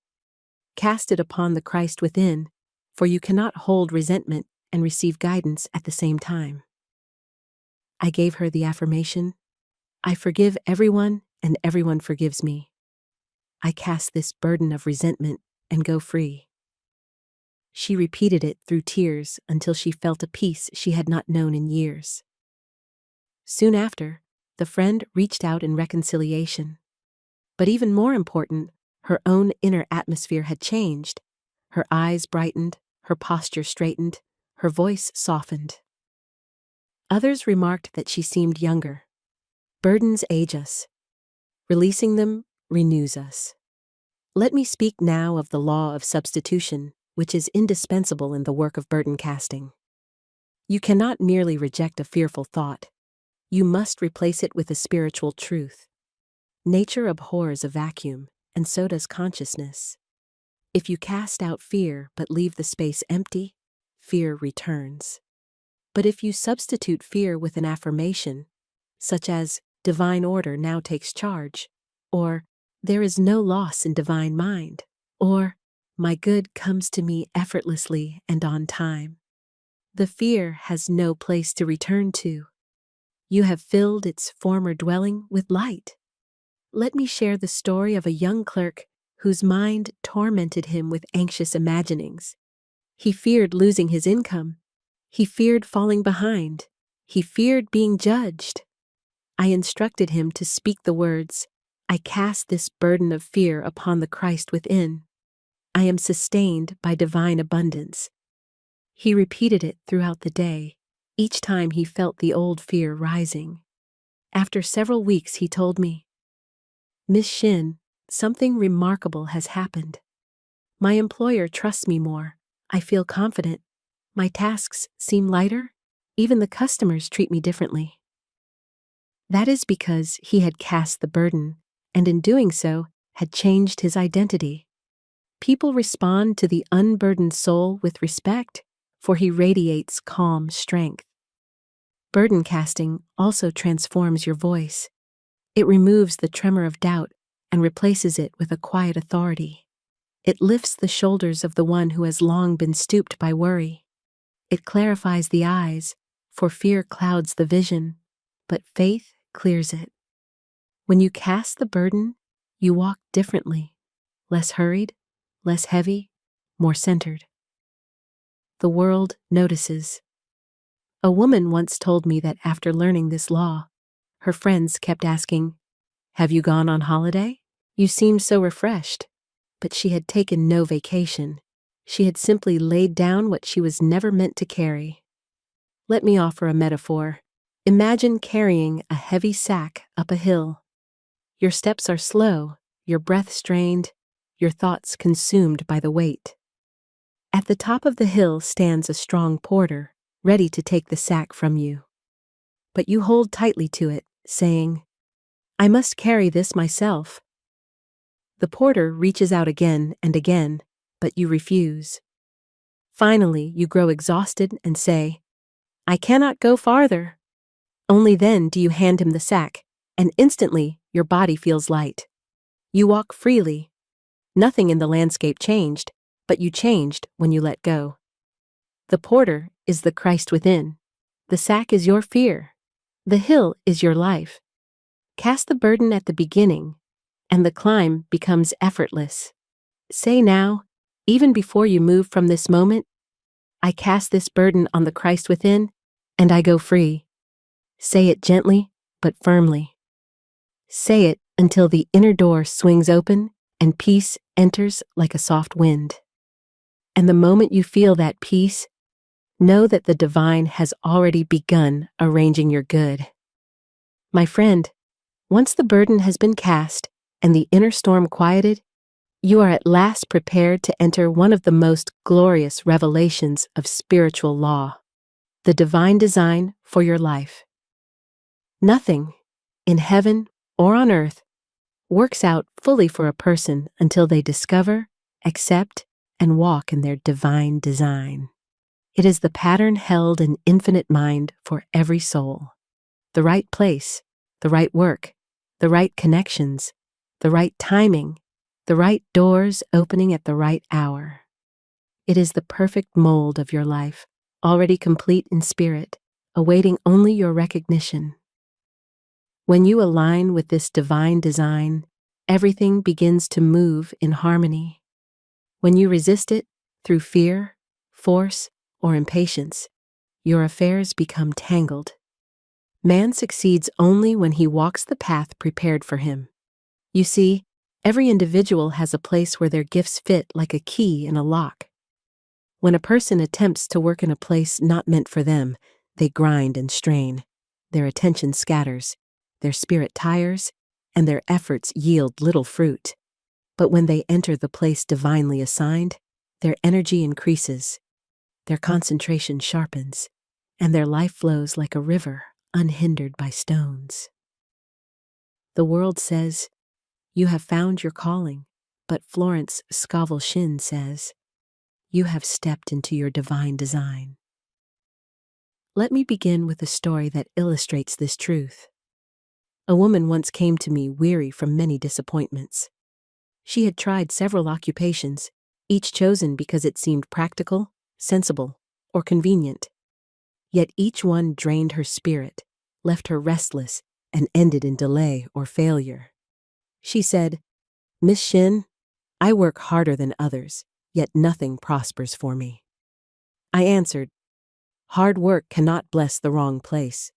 Cast it upon the Christ within, for you cannot hold resentment and receive guidance at the same time. I gave her the affirmation, I forgive everyone and everyone forgives me. I cast this burden of resentment and go free. She repeated it through tears until she felt a peace she had not known in years. Soon after, the friend reached out in reconciliation. But even more important, her own inner atmosphere had changed. Her eyes brightened, her posture straightened, her voice softened. Others remarked that she seemed younger. Burdens age us. Releasing them renews us. Let me speak now of the law of substitution, which is indispensable in the work of burden casting. You cannot merely reject a fearful thought. You must replace it with a spiritual truth. Nature abhors a vacuum, and so does consciousness. If you cast out fear but leave the space empty, fear returns. But if you substitute fear with an affirmation, such as, divine order now takes charge, or, there is no loss in divine mind, or, my good comes to me effortlessly and on time, the fear has no place to return to. You have filled its former dwelling with light. Let me share the story of a young clerk whose mind tormented him with anxious imaginings. He feared losing his income. He feared falling behind. He feared being judged. I instructed him to speak the words, I cast this burden of fear upon the Christ within. I am sustained by divine abundance. He repeated it throughout the day, each time he felt the old fear rising. After several weeks, he told me, Miss Shinn, something remarkable has happened. My employer trusts me more. I feel confident. My tasks seem lighter. Even the customers treat me differently. That is because he had cast the burden, and in doing so, had changed his identity. People respond to the unburdened soul with respect, for he radiates calm strength. Burden casting also transforms your voice. It removes the tremor of doubt and replaces it with a quiet authority. It lifts the shoulders of the one who has long been stooped by worry. It clarifies the eyes, for fear clouds the vision, but faith clears it. When you cast the burden, you walk differently, less hurried, less heavy, more centered. The world notices. A woman once told me that after learning this law, her friends kept asking, Have you gone on holiday? You seem so refreshed. But she had taken no vacation. She had simply laid down what she was never meant to carry. Let me offer a metaphor. Imagine carrying a heavy sack up a hill. Your steps are slow, your breath strained, your thoughts consumed by the weight. At the top of the hill stands a strong porter, ready to take the sack from you. But you hold tightly to it, saying, I must carry this myself. The porter reaches out again and again, but you refuse. Finally, you grow exhausted and say, I cannot go farther. Only then do you hand him the sack, and instantly your body feels light. You walk freely. Nothing in the landscape changed, but you changed when you let go. The porter is the Christ within. The sack is your fear. The hill is your life. Cast the burden at the beginning, and the climb becomes effortless. Say now, even before you move from this moment, I cast this burden on the Christ within, and I go free. Say it gently, but firmly. Say it until the inner door swings open and peace enters like a soft wind. And the moment you feel that peace, know that the divine has already begun arranging your good. My friend, once the burden has been cast and the inner storm quieted, you are at last prepared to enter one of the most glorious revelations of spiritual law, the divine design for your life. Nothing, in heaven or on earth, works out fully for a person until they discover, accept, and walk in their divine design. It is the pattern held in infinite mind for every soul. The right place, the right work, the right connections, the right timing, the right doors opening at the right hour. It is the perfect mold of your life, already complete in spirit, awaiting only your recognition. When you align with this divine design, everything begins to move in harmony. When you resist it through fear, force, or impatience, your affairs become tangled. Man succeeds only when he walks the path prepared for him. You see, every individual has a place where their gifts fit like a key in a lock. When a person attempts to work in a place not meant for them, they grind and strain. Their attention scatters, their spirit tires, and their efforts yield little fruit. But when they enter the place divinely assigned, their energy increases, their concentration sharpens, and their life flows like a river, unhindered by stones. The world says, "You have found your calling," but Florence Scovel Shinn says, "You have stepped into your divine design." Let me begin with a story that illustrates this truth. A woman once came to me weary from many disappointments. She had tried several occupations, each chosen because it seemed practical, sensible, or convenient. Yet each one drained her spirit, left her restless, and ended in delay or failure. She said, "Miss Shinn, I work harder than others, yet nothing prospers for me." I answered, "Hard work cannot bless the wrong place.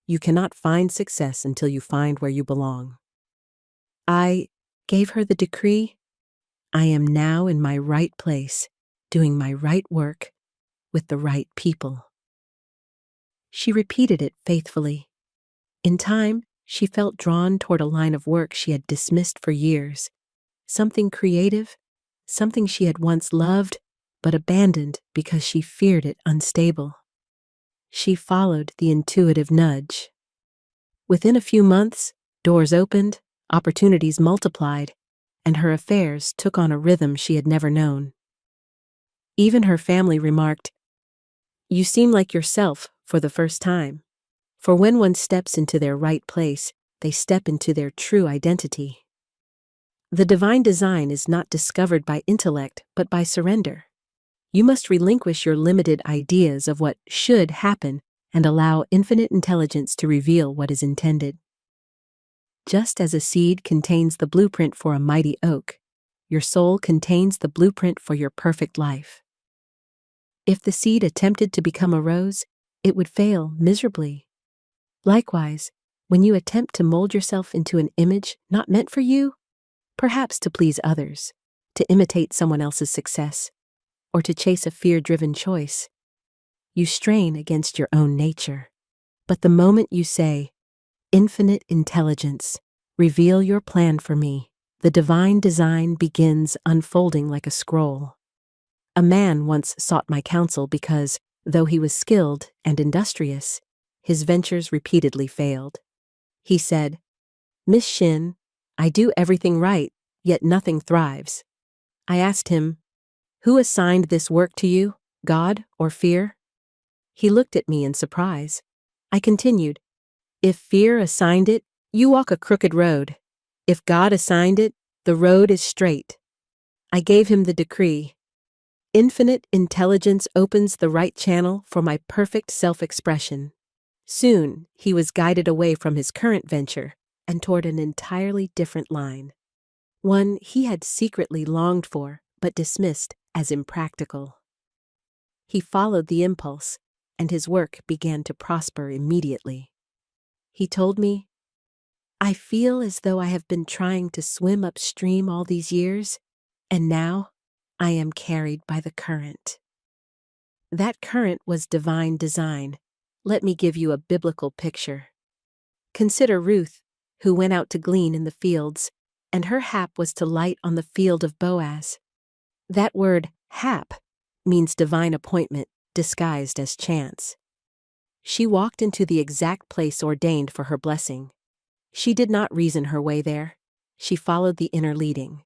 You cannot find success until you find where you belong." I gave her the decree, "I am now in my right place, doing my right work, with the right people." She repeated it faithfully. In time, she felt drawn toward a line of work she had dismissed for years, something creative, something she had once loved, but abandoned because she feared it unstable. She followed the intuitive nudge. Within a few months, doors opened, opportunities multiplied, and her affairs took on a rhythm she had never known. Even her family remarked, "You seem like yourself for the first time." For when one steps into their right place, they step into their true identity. The divine design is not discovered by intellect, but by surrender. You must relinquish your limited ideas of what should happen and allow infinite intelligence to reveal what is intended. Just as a seed contains the blueprint for a mighty oak, your soul contains the blueprint for your perfect life. If the seed attempted to become a rose, it would fail miserably. Likewise, when you attempt to mold yourself into an image not meant for you, perhaps to please others, to imitate someone else's success, or to chase a fear-driven choice, you strain against your own nature. But the moment you say, "Infinite intelligence, reveal your plan for me," the divine design begins unfolding like a scroll. A man once sought my counsel because, though he was skilled and industrious, his ventures repeatedly failed. He said, "Miss Shinn, I do everything right, yet nothing thrives." I asked him, "Who assigned this work to you, God or fear?" He looked at me in surprise. I continued, "If fear assigned it, you walk a crooked road. If God assigned it, the road is straight." I gave him the decree. Infinite intelligence opens the right channel for my perfect self-expression. Soon, he was guided away from his current venture and toward an entirely different line. One he had secretly longed for, but dismissed as impractical. He followed the impulse, and his work began to prosper immediately. He told me, I feel as though I have been trying to swim upstream all these years, and now I am carried by the current. That current was divine design. Let me give you a biblical picture. Consider Ruth, who went out to glean in the fields, and her hap was to light on the field of Boaz. That word, hap, means divine appointment disguised as chance. She walked into the exact place ordained for her blessing. She did not reason her way there. She followed the inner leading.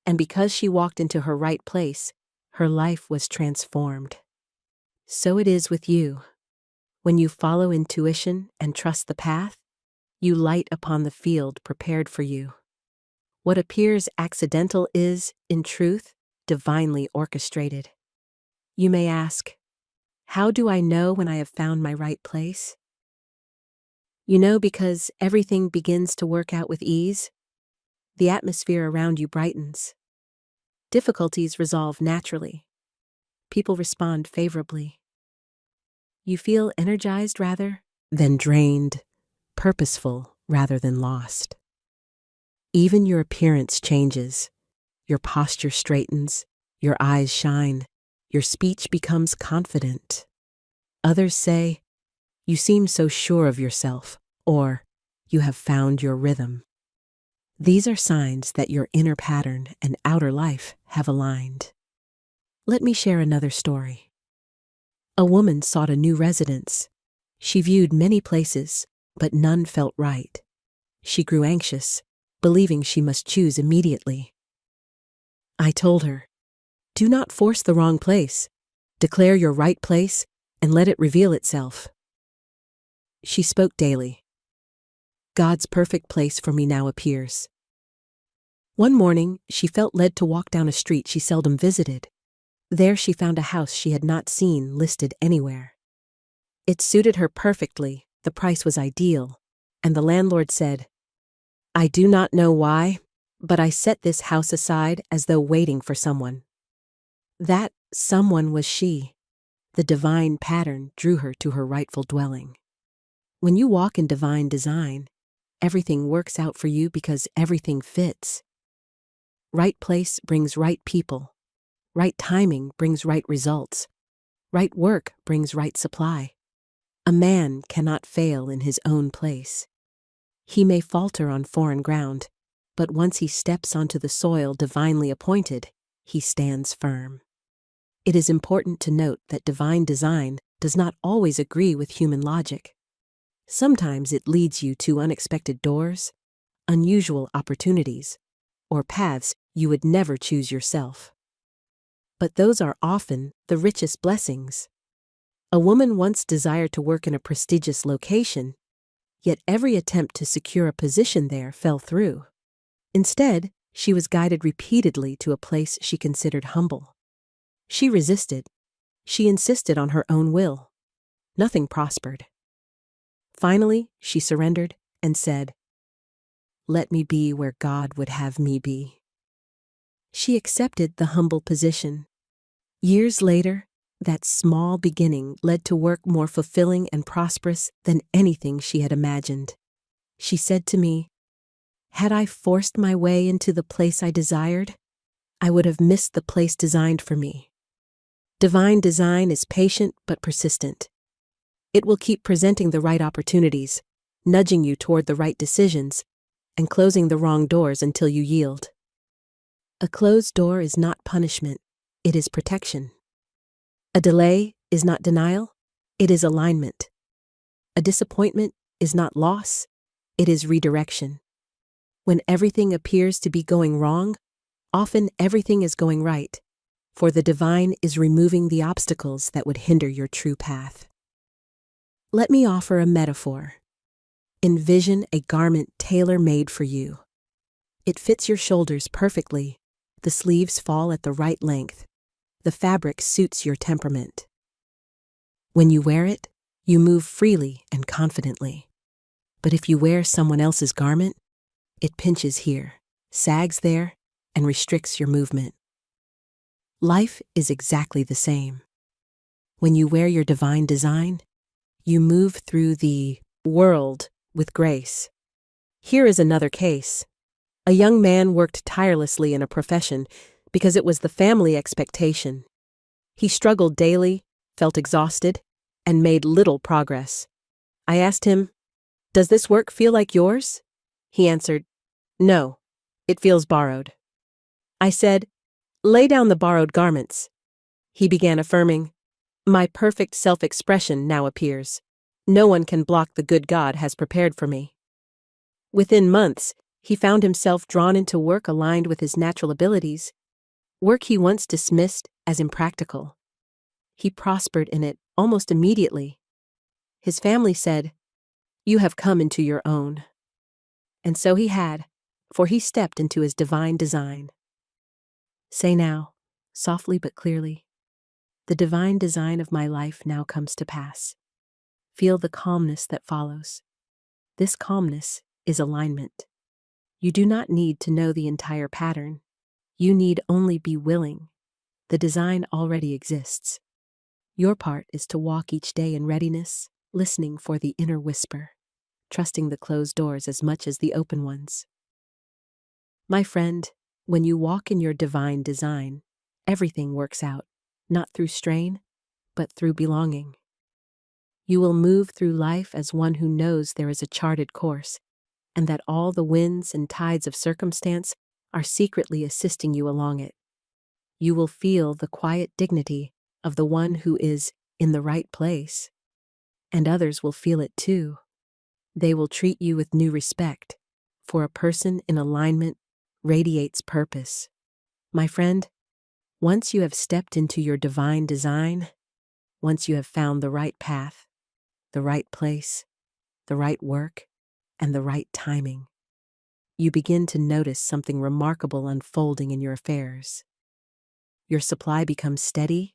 And because she walked into her right place, her life was transformed. So it is with you. When you follow intuition and trust the path, you light upon the field prepared for you. What appears accidental is, in truth, divinely orchestrated. You may ask, how do I know when I have found my right place? You know, because everything begins to work out with ease. The atmosphere around you brightens. Difficulties resolve naturally. People respond favorably. You feel energized rather than drained, purposeful rather than lost. Even your appearance changes. Your posture straightens, your eyes shine, your speech becomes confident. Others say, "You seem so sure of yourself," or "You have found your rhythm." These are signs that your inner pattern and outer life have aligned. Let me share another story. A woman sought a new residence. She viewed many places, but none felt right. She grew anxious, believing she must choose immediately. I told her, "Do not force the wrong place. Declare your right place and let it reveal itself." She spoke daily. "God's perfect place for me now appears." One morning, she felt led to walk down a street she seldom visited. There she found a house she had not seen listed anywhere. It suited her perfectly, the price was ideal, and the landlord said, "I do not know why, but I set this house aside as though waiting for someone." That someone was she. The divine pattern drew her to her rightful dwelling. When you walk in divine design, everything works out for you because everything fits. Right place brings right people. Right timing brings right results. Right work brings right supply. A man cannot fail in his own place. He may falter on foreign ground, but once he steps onto the soil divinely appointed, he stands firm. It is important to note that divine design does not always agree with human logic. Sometimes it leads you to unexpected doors, unusual opportunities, or paths you would never choose yourself. But those are often the richest blessings. A woman once desired to work in a prestigious location, yet every attempt to secure a position there fell through. Instead, she was guided repeatedly to a place she considered humble. She resisted. She insisted on her own will. Nothing prospered. Finally, she surrendered and said, "Let me be where God would have me be." She accepted the humble position. Years later, that small beginning led to work more fulfilling and prosperous than anything she had imagined. She said to me, "Had I forced my way into the place I desired, I would have missed the place designed for me." Divine design is patient but persistent. It will keep presenting the right opportunities, nudging you toward the right decisions, and closing the wrong doors until you yield. A closed door is not punishment, it is protection. A delay is not denial, it is alignment. A disappointment is not loss, it is redirection. When everything appears to be going wrong, often everything is going right, for the divine is removing the obstacles that would hinder your true path. Let me offer a metaphor. Envision a garment tailor-made for you. It fits your shoulders perfectly. The sleeves fall at the right length. The fabric suits your temperament. When you wear it, you move freely and confidently. But if you wear someone else's garment, it pinches here, sags there, and restricts your movement. Life is exactly the same. When you wear your divine design, you move through the world with grace. Here is another case. A young man worked tirelessly in a profession because it was the family expectation. He struggled daily, felt exhausted, and made little progress. I asked him, "Does this work feel like yours?" He answered, "No, it feels borrowed." I said, "Lay down the borrowed garments." He began affirming, "My perfect self-expression now appears. No one can block the good God has prepared for me." Within months, he found himself drawn into work aligned with his natural abilities, work he once dismissed as impractical. He prospered in it almost immediately. His family said, "You have come into your own." And so he had, for he stepped into his divine design. Say now, softly but clearly, "The divine design of my life now comes to pass." Feel the calmness that follows. This calmness is alignment. You do not need to know the entire pattern. You need only be willing. The design already exists. Your part is to walk each day in readiness, listening for the inner whisper, trusting the closed doors as much as the open ones. My friend, when you walk in your divine design, everything works out, not through strain, but through belonging. You will move through life as one who knows there is a charted course, and that all the winds and tides of circumstance are secretly assisting you along it. You will feel the quiet dignity of the one who is in the right place, and others will feel it too. They will treat you with new respect, for a person in alignment radiates purpose. My friend, once you have stepped into your divine design, once you have found the right path, the right place, the right work, and the right timing, you begin to notice something remarkable unfolding in your affairs. Your supply becomes steady,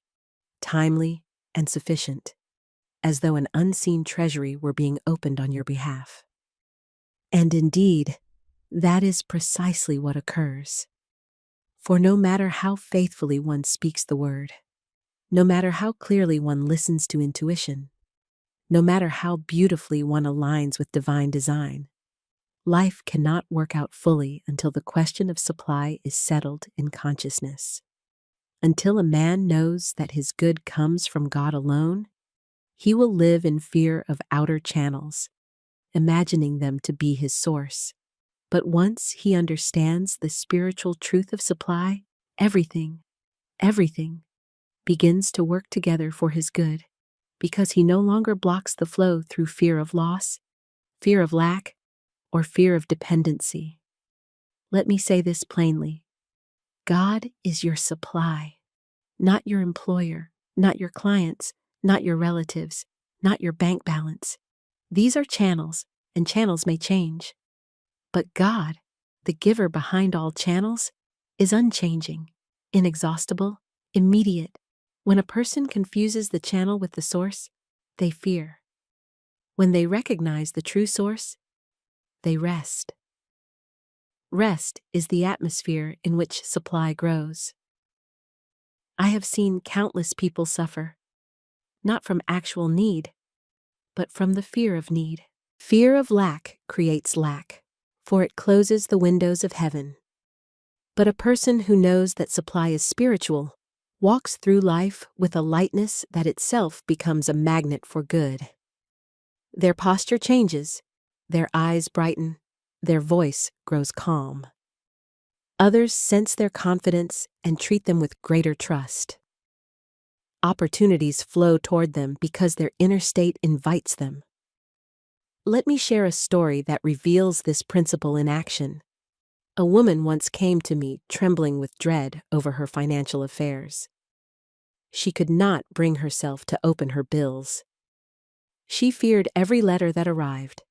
timely, and sufficient, as though an unseen treasury were being opened on your behalf. And indeed, that is precisely what occurs. For no matter how faithfully one speaks the word, no matter how clearly one listens to intuition, no matter how beautifully one aligns with divine design, life cannot work out fully until the question of supply is settled in consciousness. Until a man knows that his good comes from God alone, he will live in fear of outer channels, imagining them to be his source. But once he understands the spiritual truth of supply, everything begins to work together for his good, because he no longer blocks the flow through fear of loss, fear of lack, or fear of dependency. Let me say this plainly. God is your supply, not your employer, not your clients, not your relatives, not your bank balance. These are channels, and channels may change. But God, the giver behind all channels, is unchanging, inexhaustible, immediate. When a person confuses the channel with the source, they fear. When they recognize the true source, they rest. Rest is the atmosphere in which supply grows. I have seen countless people suffer, not from actual need, but from the fear of need. Fear of lack creates lack, for it closes the windows of heaven. But a person who knows that supply is spiritual walks through life with a lightness that itself becomes a magnet for good. Their posture changes, their eyes brighten, their voice grows calm. Others sense their confidence and treat them with greater trust. Opportunities flow toward them because their inner state invites them. Let me share a story that reveals this principle in action. A woman once came to me trembling with dread over her financial affairs. She could not bring herself to open her bills. She feared every letter that arrived.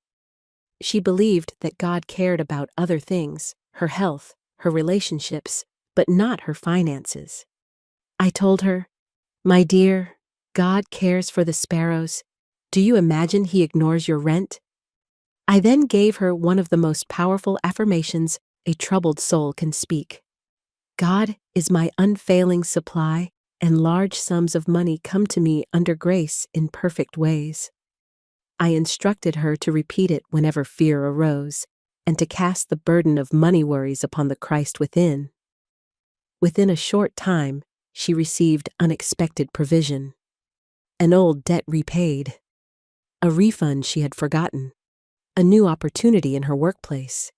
She believed that God cared about other things, her health, her relationships, but not her finances. I told her, "My dear, God cares for the sparrows. Do you imagine He ignores your rent?" I then gave her one of the most powerful affirmations a troubled soul can speak. God is my unfailing supply, and large sums of money come to me under grace in perfect ways. I instructed her to repeat it whenever fear arose, and to cast the burden of money worries upon the Christ within. Within a short time, she received unexpected provision. An old debt repaid. A refund she had forgotten. A new opportunity in her workplace.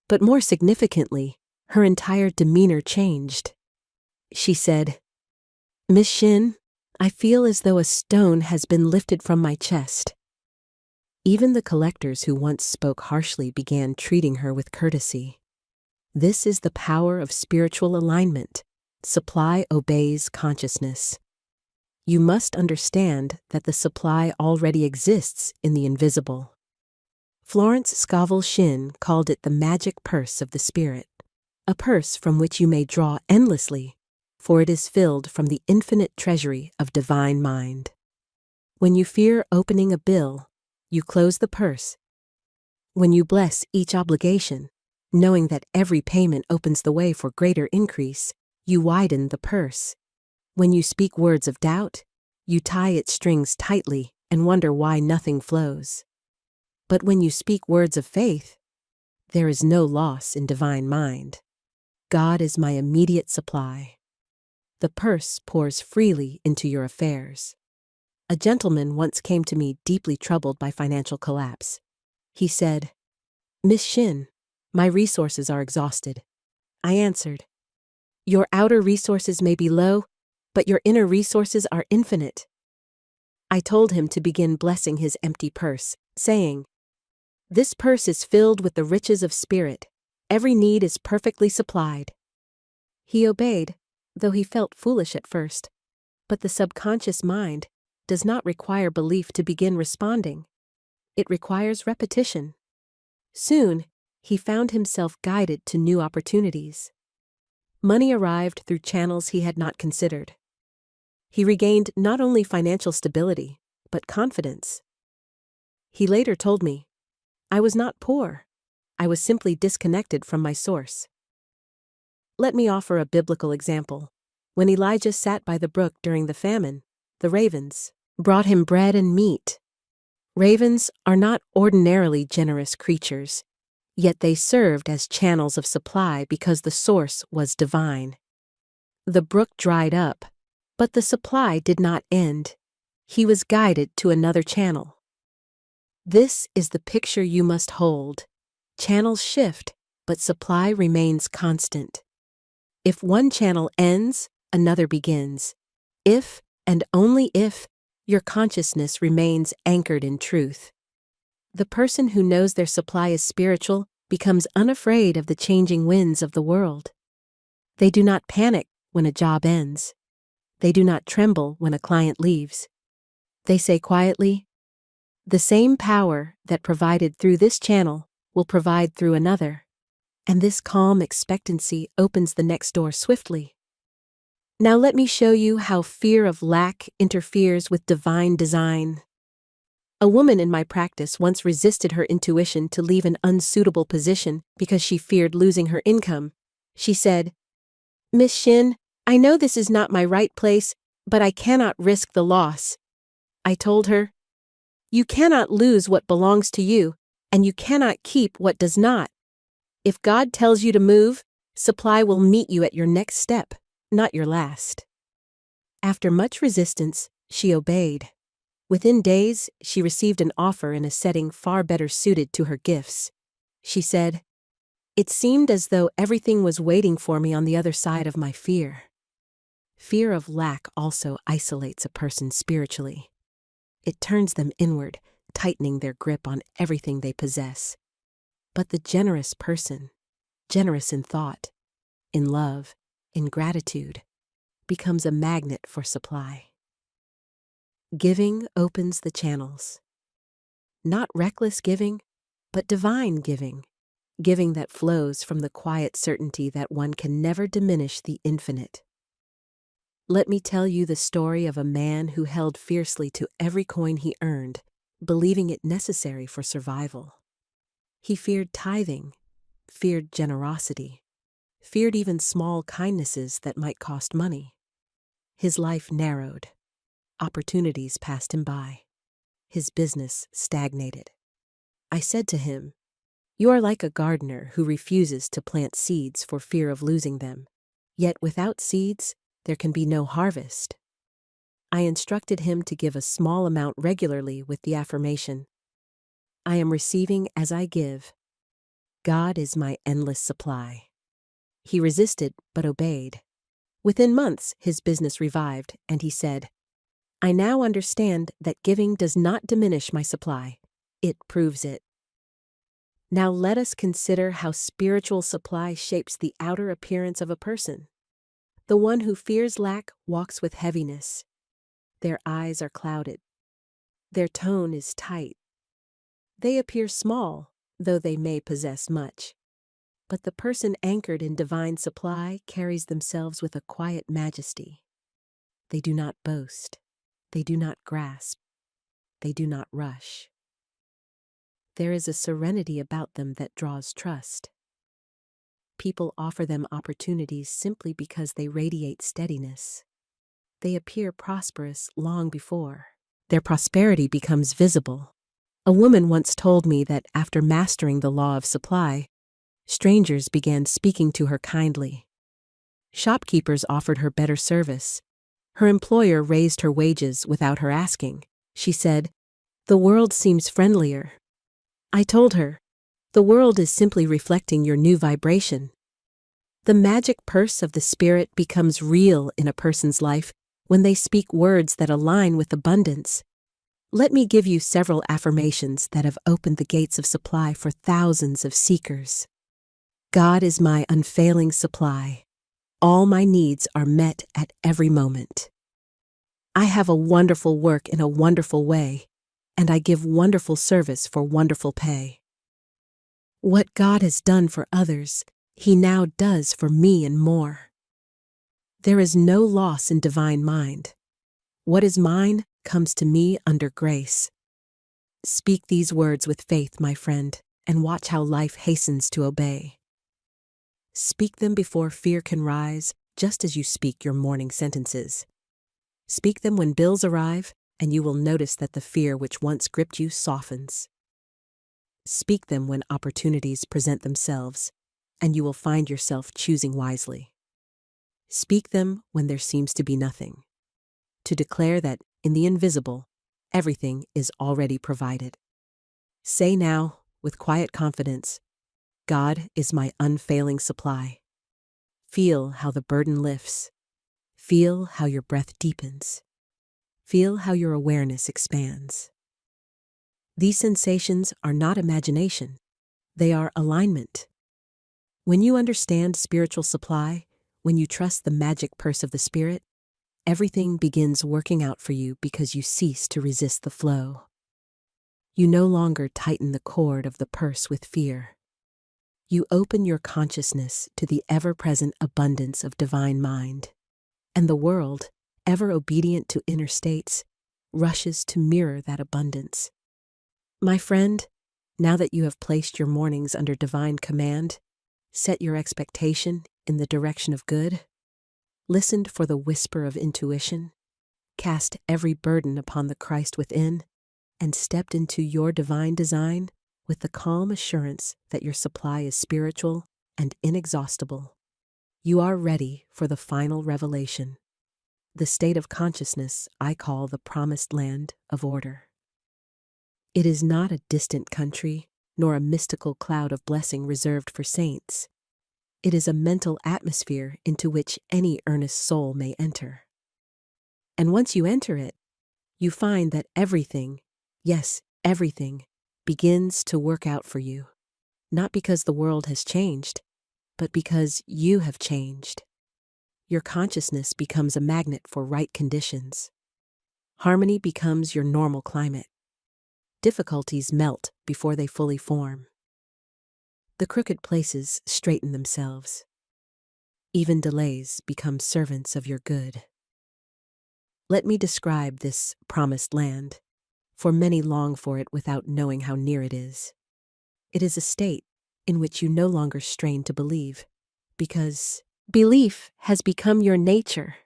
But more significantly, her entire demeanor changed. She said, "Miss Shinn, I feel as though a stone has been lifted from my chest." Even the collectors who once spoke harshly began treating her with courtesy. This is the power of spiritual alignment. Supply obeys consciousness. You must understand that the supply already exists in the invisible. Florence Scovel Shinn called it the magic purse of the spirit, a purse from which you may draw endlessly, for it is filled from the infinite treasury of divine mind. When you fear opening a bill, you close the purse. When you bless each obligation, knowing that every payment opens the way for greater increase, you widen the purse. When you speak words of doubt, you tie its strings tightly and wonder why nothing flows. But when you speak words of faith, there is no loss in divine mind. God is my immediate supply. The purse pours freely into your affairs. A gentleman once came to me deeply troubled by financial collapse. He said, "Miss Shinn, my resources are exhausted." I answered, "Your outer resources may be low, but your inner resources are infinite." I told him to begin blessing his empty purse, saying, "This purse is filled with the riches of spirit. Every need is perfectly supplied." He obeyed, though he felt foolish at first. But the subconscious mind does not require belief to begin responding. It requires repetition. Soon, he found himself guided to new opportunities. Money arrived through channels he had not considered. He regained not only financial stability, but confidence. He later told me, "I was not poor. I was simply disconnected from my source." Let me offer a biblical example. When Elijah sat by the brook during the famine, the ravens brought him bread and meat. Ravens are not ordinarily generous creatures, yet they served as channels of supply because the source was divine. The brook dried up, but the supply did not end. He was guided to another channel. This is the picture you must hold. Channels shift, but supply remains constant. If one channel ends, another begins. If, and only if, your consciousness remains anchored in truth. The person who knows their supply is spiritual becomes unafraid of the changing winds of the world. They do not panic when a job ends. They do not tremble when a client leaves. They say quietly, "The same power that provided through this channel will provide through another." And this calm expectancy opens the next door swiftly. Now let me show you how fear of lack interferes with divine design. A woman in my practice once resisted her intuition to leave an unsuitable position because she feared losing her income. She said, "Miss Shinn, I know this is not my right place, but I cannot risk the loss." I told her, "You cannot lose what belongs to you, and you cannot keep what does not. If God tells you to move, supply will meet you at your next step, not your last." After much resistance, she obeyed. Within days, she received an offer in a setting far better suited to her gifts. She said, "It seemed as though everything was waiting for me on the other side of my fear." Fear of lack also isolates a person spiritually. It turns them inward, tightening their grip on everything they possess. But the generous person, generous in thought, in love, in gratitude, becomes a magnet for supply. Giving opens the channels. Not reckless giving, but divine giving. Giving that flows from the quiet certainty that one can never diminish the infinite. Let me tell you the story of a man who held fiercely to every coin he earned, believing it necessary for survival. He feared tithing, feared generosity, feared even small kindnesses that might cost money. His life narrowed. Opportunities passed him by. His business stagnated. I said to him, You are like a gardener who refuses to plant seeds for fear of losing them. Yet without seeds, there can be no harvest. I instructed him to give a small amount regularly with the affirmation, I am receiving as I give. God is my endless supply. He resisted but obeyed. Within months, his business revived, and he said, I now understand that giving does not diminish my supply. It proves it. Now let us consider how spiritual supply shapes the outer appearance of a person. The one who fears lack walks with heaviness. Their eyes are clouded. Their tone is tight. They appear small, though they may possess much. But the person anchored in divine supply carries themselves with a quiet majesty. They do not boast. They do not grasp. They do not rush. There is a serenity about them that draws trust. People offer them opportunities simply because they radiate steadiness. They appear prosperous long before their prosperity becomes visible. A woman once told me that after mastering the law of supply, strangers began speaking to her kindly. Shopkeepers offered her better service. Her employer raised her wages without her asking. She said, "The world seems friendlier." I told her, "The world is simply reflecting your new vibration." The magic purse of the spirit becomes real in a person's life when they speak words that align with abundance. Let me give you several affirmations that have opened the gates of supply for thousands of seekers. God is my unfailing supply. All my needs are met at every moment. I have a wonderful work in a wonderful way, and I give wonderful service for wonderful pay. What God has done for others, He now does for me and more. There is no loss in divine mind. What is mine comes to me under grace. Speak these words with faith, my friend, and watch how life hastens to obey. Speak them before fear can rise, just as you speak your morning sentences. Speak them when bills arrive, and you will notice that the fear which once gripped you softens. Speak them when opportunities present themselves, and you will find yourself choosing wisely. Speak them when there seems to be nothing, to declare that, in the invisible, everything is already provided. Say now, with quiet confidence, God is my unfailing supply. Feel how the burden lifts. Feel how your breath deepens. Feel how your awareness expands. These sensations are not imagination. They are alignment. When you understand spiritual supply, when you trust the magic purse of the spirit, everything begins working out for you because you cease to resist the flow. You no longer tighten the cord of the purse with fear. You open your consciousness to the ever-present abundance of divine mind, and the world, ever obedient to inner states, rushes to mirror that abundance. My friend, now that you have placed your mornings under divine command, set your expectation in the direction of good, listened for the whisper of intuition, cast every burden upon the Christ within, and stepped into your divine design with the calm assurance that your supply is spiritual and inexhaustible. You are ready for the final revelation, the state of consciousness I call the promised land of order. It is not a distant country, nor a mystical cloud of blessing reserved for saints. It is a mental atmosphere into which any earnest soul may enter. And once you enter it, you find that everything, yes, everything, begins to work out for you, not because the world has changed, but because you have changed. Your consciousness becomes a magnet for right conditions. Harmony becomes your normal climate. Difficulties melt before they fully form. The crooked places straighten themselves. Even delays become servants of your good. Let me describe this promised land, for many long for it without knowing how near it is. It is a state in which you no longer strain to believe, because belief has become your nature.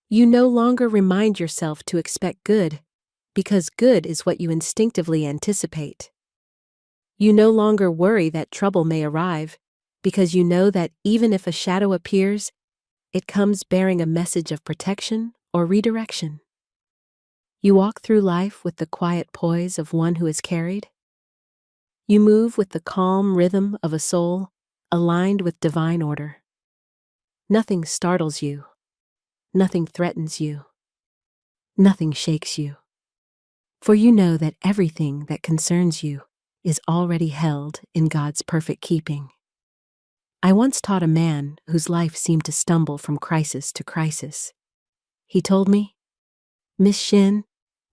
You no longer remind yourself to expect good, because good is what you instinctively anticipate. You no longer worry that trouble may arrive, because you know that even if a shadow appears, it comes bearing a message of protection or redirection. You walk through life with the quiet poise of one who is carried. You move with the calm rhythm of a soul aligned with divine order. Nothing startles you. Nothing threatens you. Nothing shakes you. For you know that everything that concerns you is already held in God's perfect keeping. I once taught a man whose life seemed to stumble from crisis to crisis. He told me, "Miss Shinn,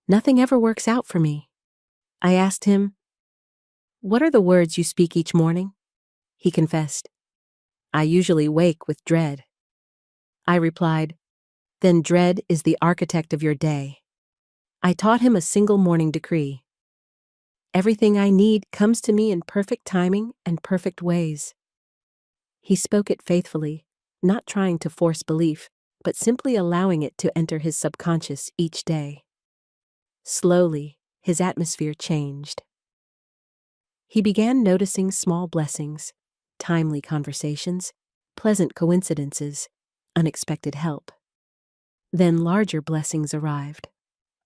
nothing ever works out for me." I asked him, "What are the words you speak each morning?" He confessed, "I usually wake with dread." I replied, "Then dread is the architect of your day." I taught him a single morning decree. Everything I need comes to me in perfect timing and perfect ways. He spoke it faithfully, not trying to force belief, but simply allowing it to enter his subconscious each day. Slowly, his atmosphere changed. He began noticing small blessings, timely conversations, pleasant coincidences, unexpected help. Then larger blessings arrived.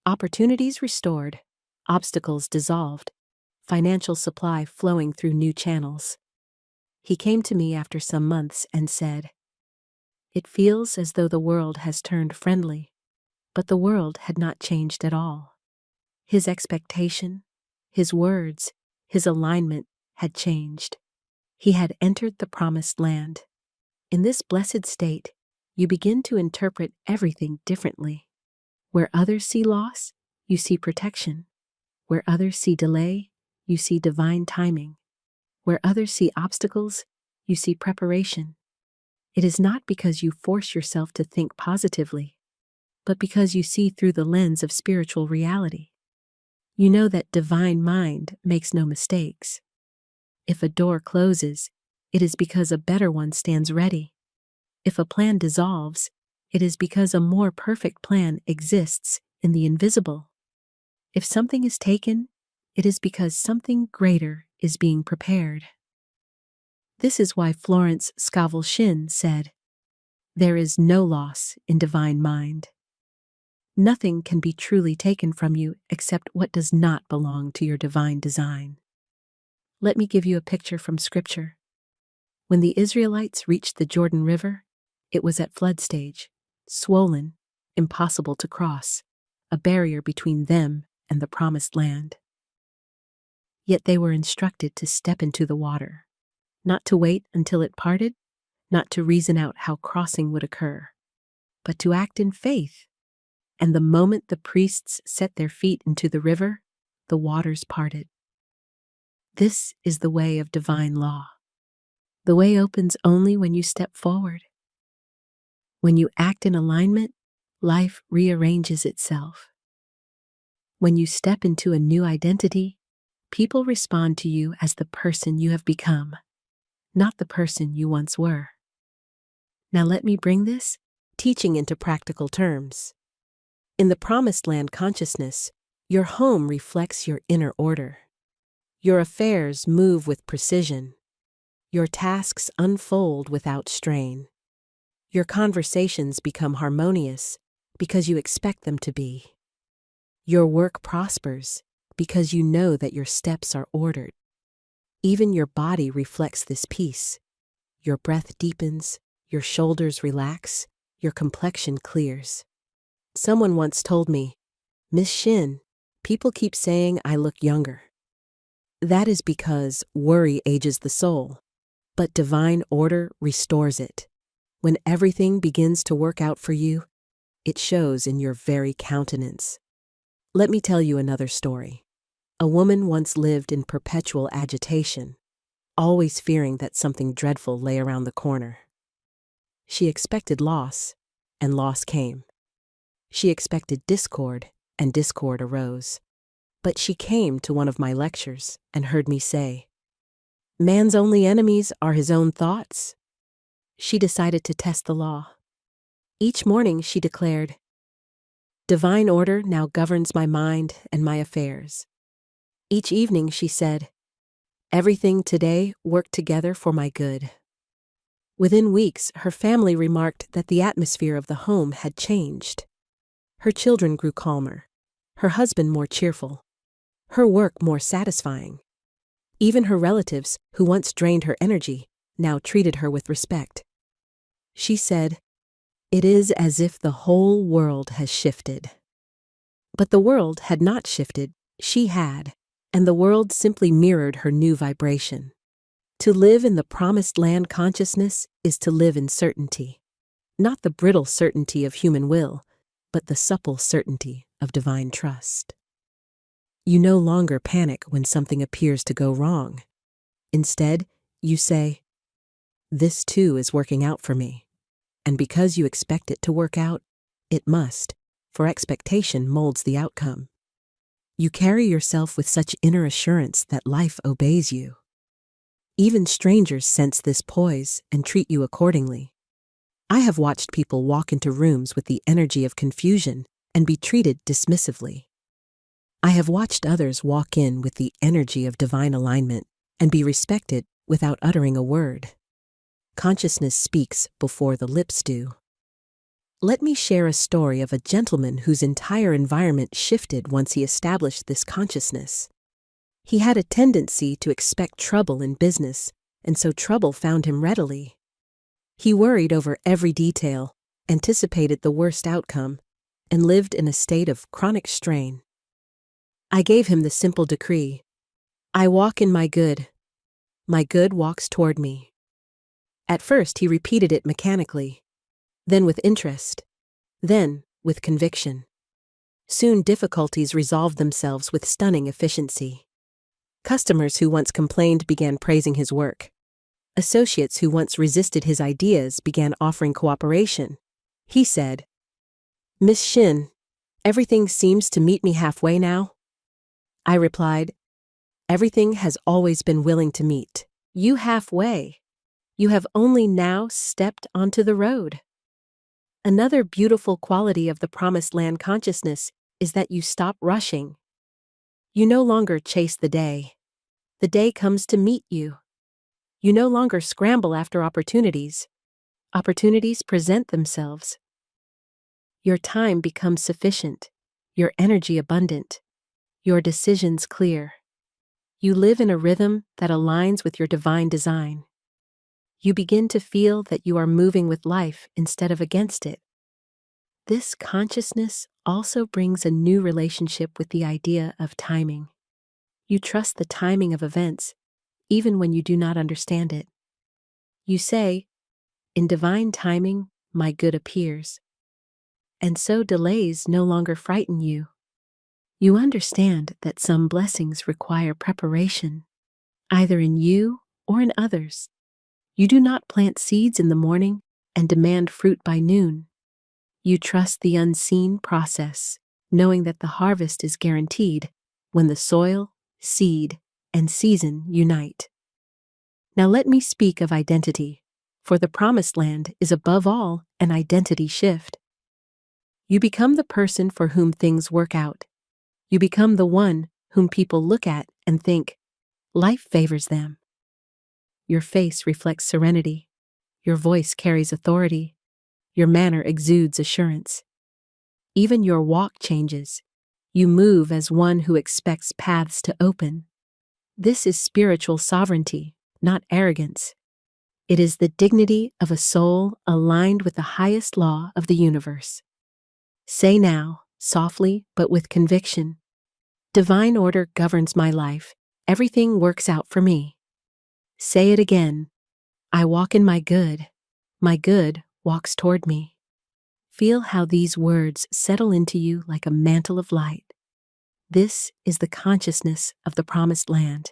Opportunities restored, obstacles dissolved, financial supply flowing through new channels. He came to me after some months and said, "It feels as though the world has turned friendly," but the world had not changed at all. His expectation, his words, his alignment had changed. He had entered the promised land. In this blessed state, you begin to interpret everything differently. Where others see loss, you see protection. Where others see delay, you see divine timing. Where others see obstacles, you see preparation. It is not because you force yourself to think positively, but because you see through the lens of spiritual reality. You know that divine mind makes no mistakes. If a door closes, it is because a better one stands ready. If a plan dissolves, it is because a more perfect plan exists in the invisible. If something is taken, it is because something greater is being prepared. This is why Florence Scovel Shinn said, "There is no loss in divine mind." Nothing can be truly taken from you except what does not belong to your divine design. Let me give you a picture from Scripture. When the Israelites reached the Jordan River, it was at flood stage, swollen, impossible to cross, a barrier between them and the promised land. Yet they were instructed to step into the water, not to wait until it parted, not to reason out how crossing would occur, but to act in faith. And the moment the priests set their feet into the river, the waters parted. This is the way of divine law. The way opens only when you step forward. When you act in alignment, life rearranges itself. When you step into a new identity, people respond to you as the person you have become, not the person you once were. Now let me bring this teaching into practical terms. In the Promised Land consciousness, your home reflects your inner order. Your affairs move with precision. Your tasks unfold without strain. Your conversations become harmonious because you expect them to be. Your work prospers because you know that your steps are ordered. Even your body reflects this peace. Your breath deepens, your shoulders relax, your complexion clears. Someone once told me, "Miss Shinn, people keep saying I look younger." That is because worry ages the soul, but divine order restores it. When everything begins to work out for you, it shows in your very countenance. Let me tell you another story. A woman once lived in perpetual agitation, always fearing that something dreadful lay around the corner. She expected loss, and loss came. She expected discord, and discord arose. But she came to one of my lectures and heard me say, "Man's only enemies are his own thoughts." She decided to test the law. Each morning she declared, "Divine order now governs my mind and my affairs." Each evening she said, Everything today worked together for my good. Within weeks, her family remarked that the atmosphere of the home had changed. Her children grew calmer, her husband more cheerful, her work more satisfying. Even her relatives, who once drained her energy, now treated her with respect. She said, "It is as if the whole world has shifted." But the world had not shifted, she had, and the world simply mirrored her new vibration. To live in the promised land consciousness is to live in certainty. Not the brittle certainty of human will, but the supple certainty of divine trust. You no longer panic when something appears to go wrong. Instead, you say, "This too is working out for me." And because you expect it to work out, it must, for expectation molds the outcome. You carry yourself with such inner assurance that life obeys you. Even strangers sense this poise and treat you accordingly. I have watched people walk into rooms with the energy of confusion and be treated dismissively. I have watched others walk in with the energy of divine alignment and be respected without uttering a word. Consciousness speaks before the lips do. Let me share a story of a gentleman whose entire environment shifted once he established this consciousness. He had a tendency to expect trouble in business, and so trouble found him readily. He worried over every detail, anticipated the worst outcome, and lived in a state of chronic strain. I gave him the simple decree: I walk in my good walks toward me. At first he repeated it mechanically, then with interest, then with conviction. Soon difficulties resolved themselves with stunning efficiency. Customers who once complained began praising his work. Associates who once resisted his ideas began offering cooperation. He said, "Miss Shinn, everything seems to meet me halfway now." I replied, "Everything has always been willing to meet you halfway. You have only now stepped onto the road." Another beautiful quality of the promised land consciousness is that you stop rushing. You no longer chase the day. The day comes to meet you. You no longer scramble after opportunities. Opportunities present themselves. Your time becomes sufficient, your energy abundant, your decisions clear. You live in a rhythm that aligns with your divine design. You begin to feel that you are moving with life instead of against it. This consciousness also brings a new relationship with the idea of timing. You trust the timing of events, even when you do not understand it. You say, "In divine timing, my good appears." And so delays no longer frighten you. You understand that some blessings require preparation, either in you or in others. You do not plant seeds in the morning and demand fruit by noon. You trust the unseen process, knowing that the harvest is guaranteed when the soil, seed, and season unite. Now let me speak of identity, for the promised land is above all an identity shift. You become the person for whom things work out. You become the one whom people look at and think, life favors them. Your face reflects serenity. Your voice carries authority. Your manner exudes assurance. Even your walk changes. You move as one who expects paths to open. This is spiritual sovereignty, not arrogance. It is the dignity of a soul aligned with the highest law of the universe. Say now, softly but with conviction, "Divine order governs my life. Everything works out for me." Say it again, "I walk in my good walks toward me." Feel how these words settle into you like a mantle of light. This is the consciousness of the promised land.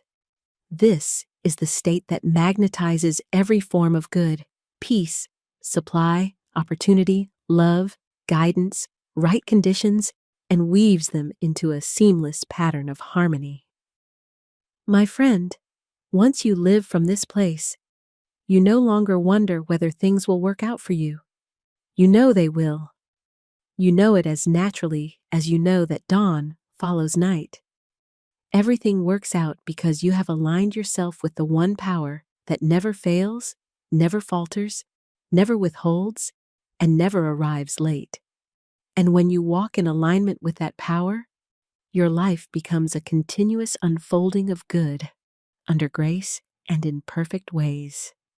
This is the state that magnetizes every form of good, peace, supply, opportunity, love, guidance, right conditions, and weaves them into a seamless pattern of harmony. My friend, once you live from this place, you no longer wonder whether things will work out for you. You know they will. You know it as naturally as you know that dawn follows night. Everything works out because you have aligned yourself with the one power that never fails, never falters, never withholds, and never arrives late. And when you walk in alignment with that power, your life becomes a continuous unfolding of good, under grace and in perfect ways.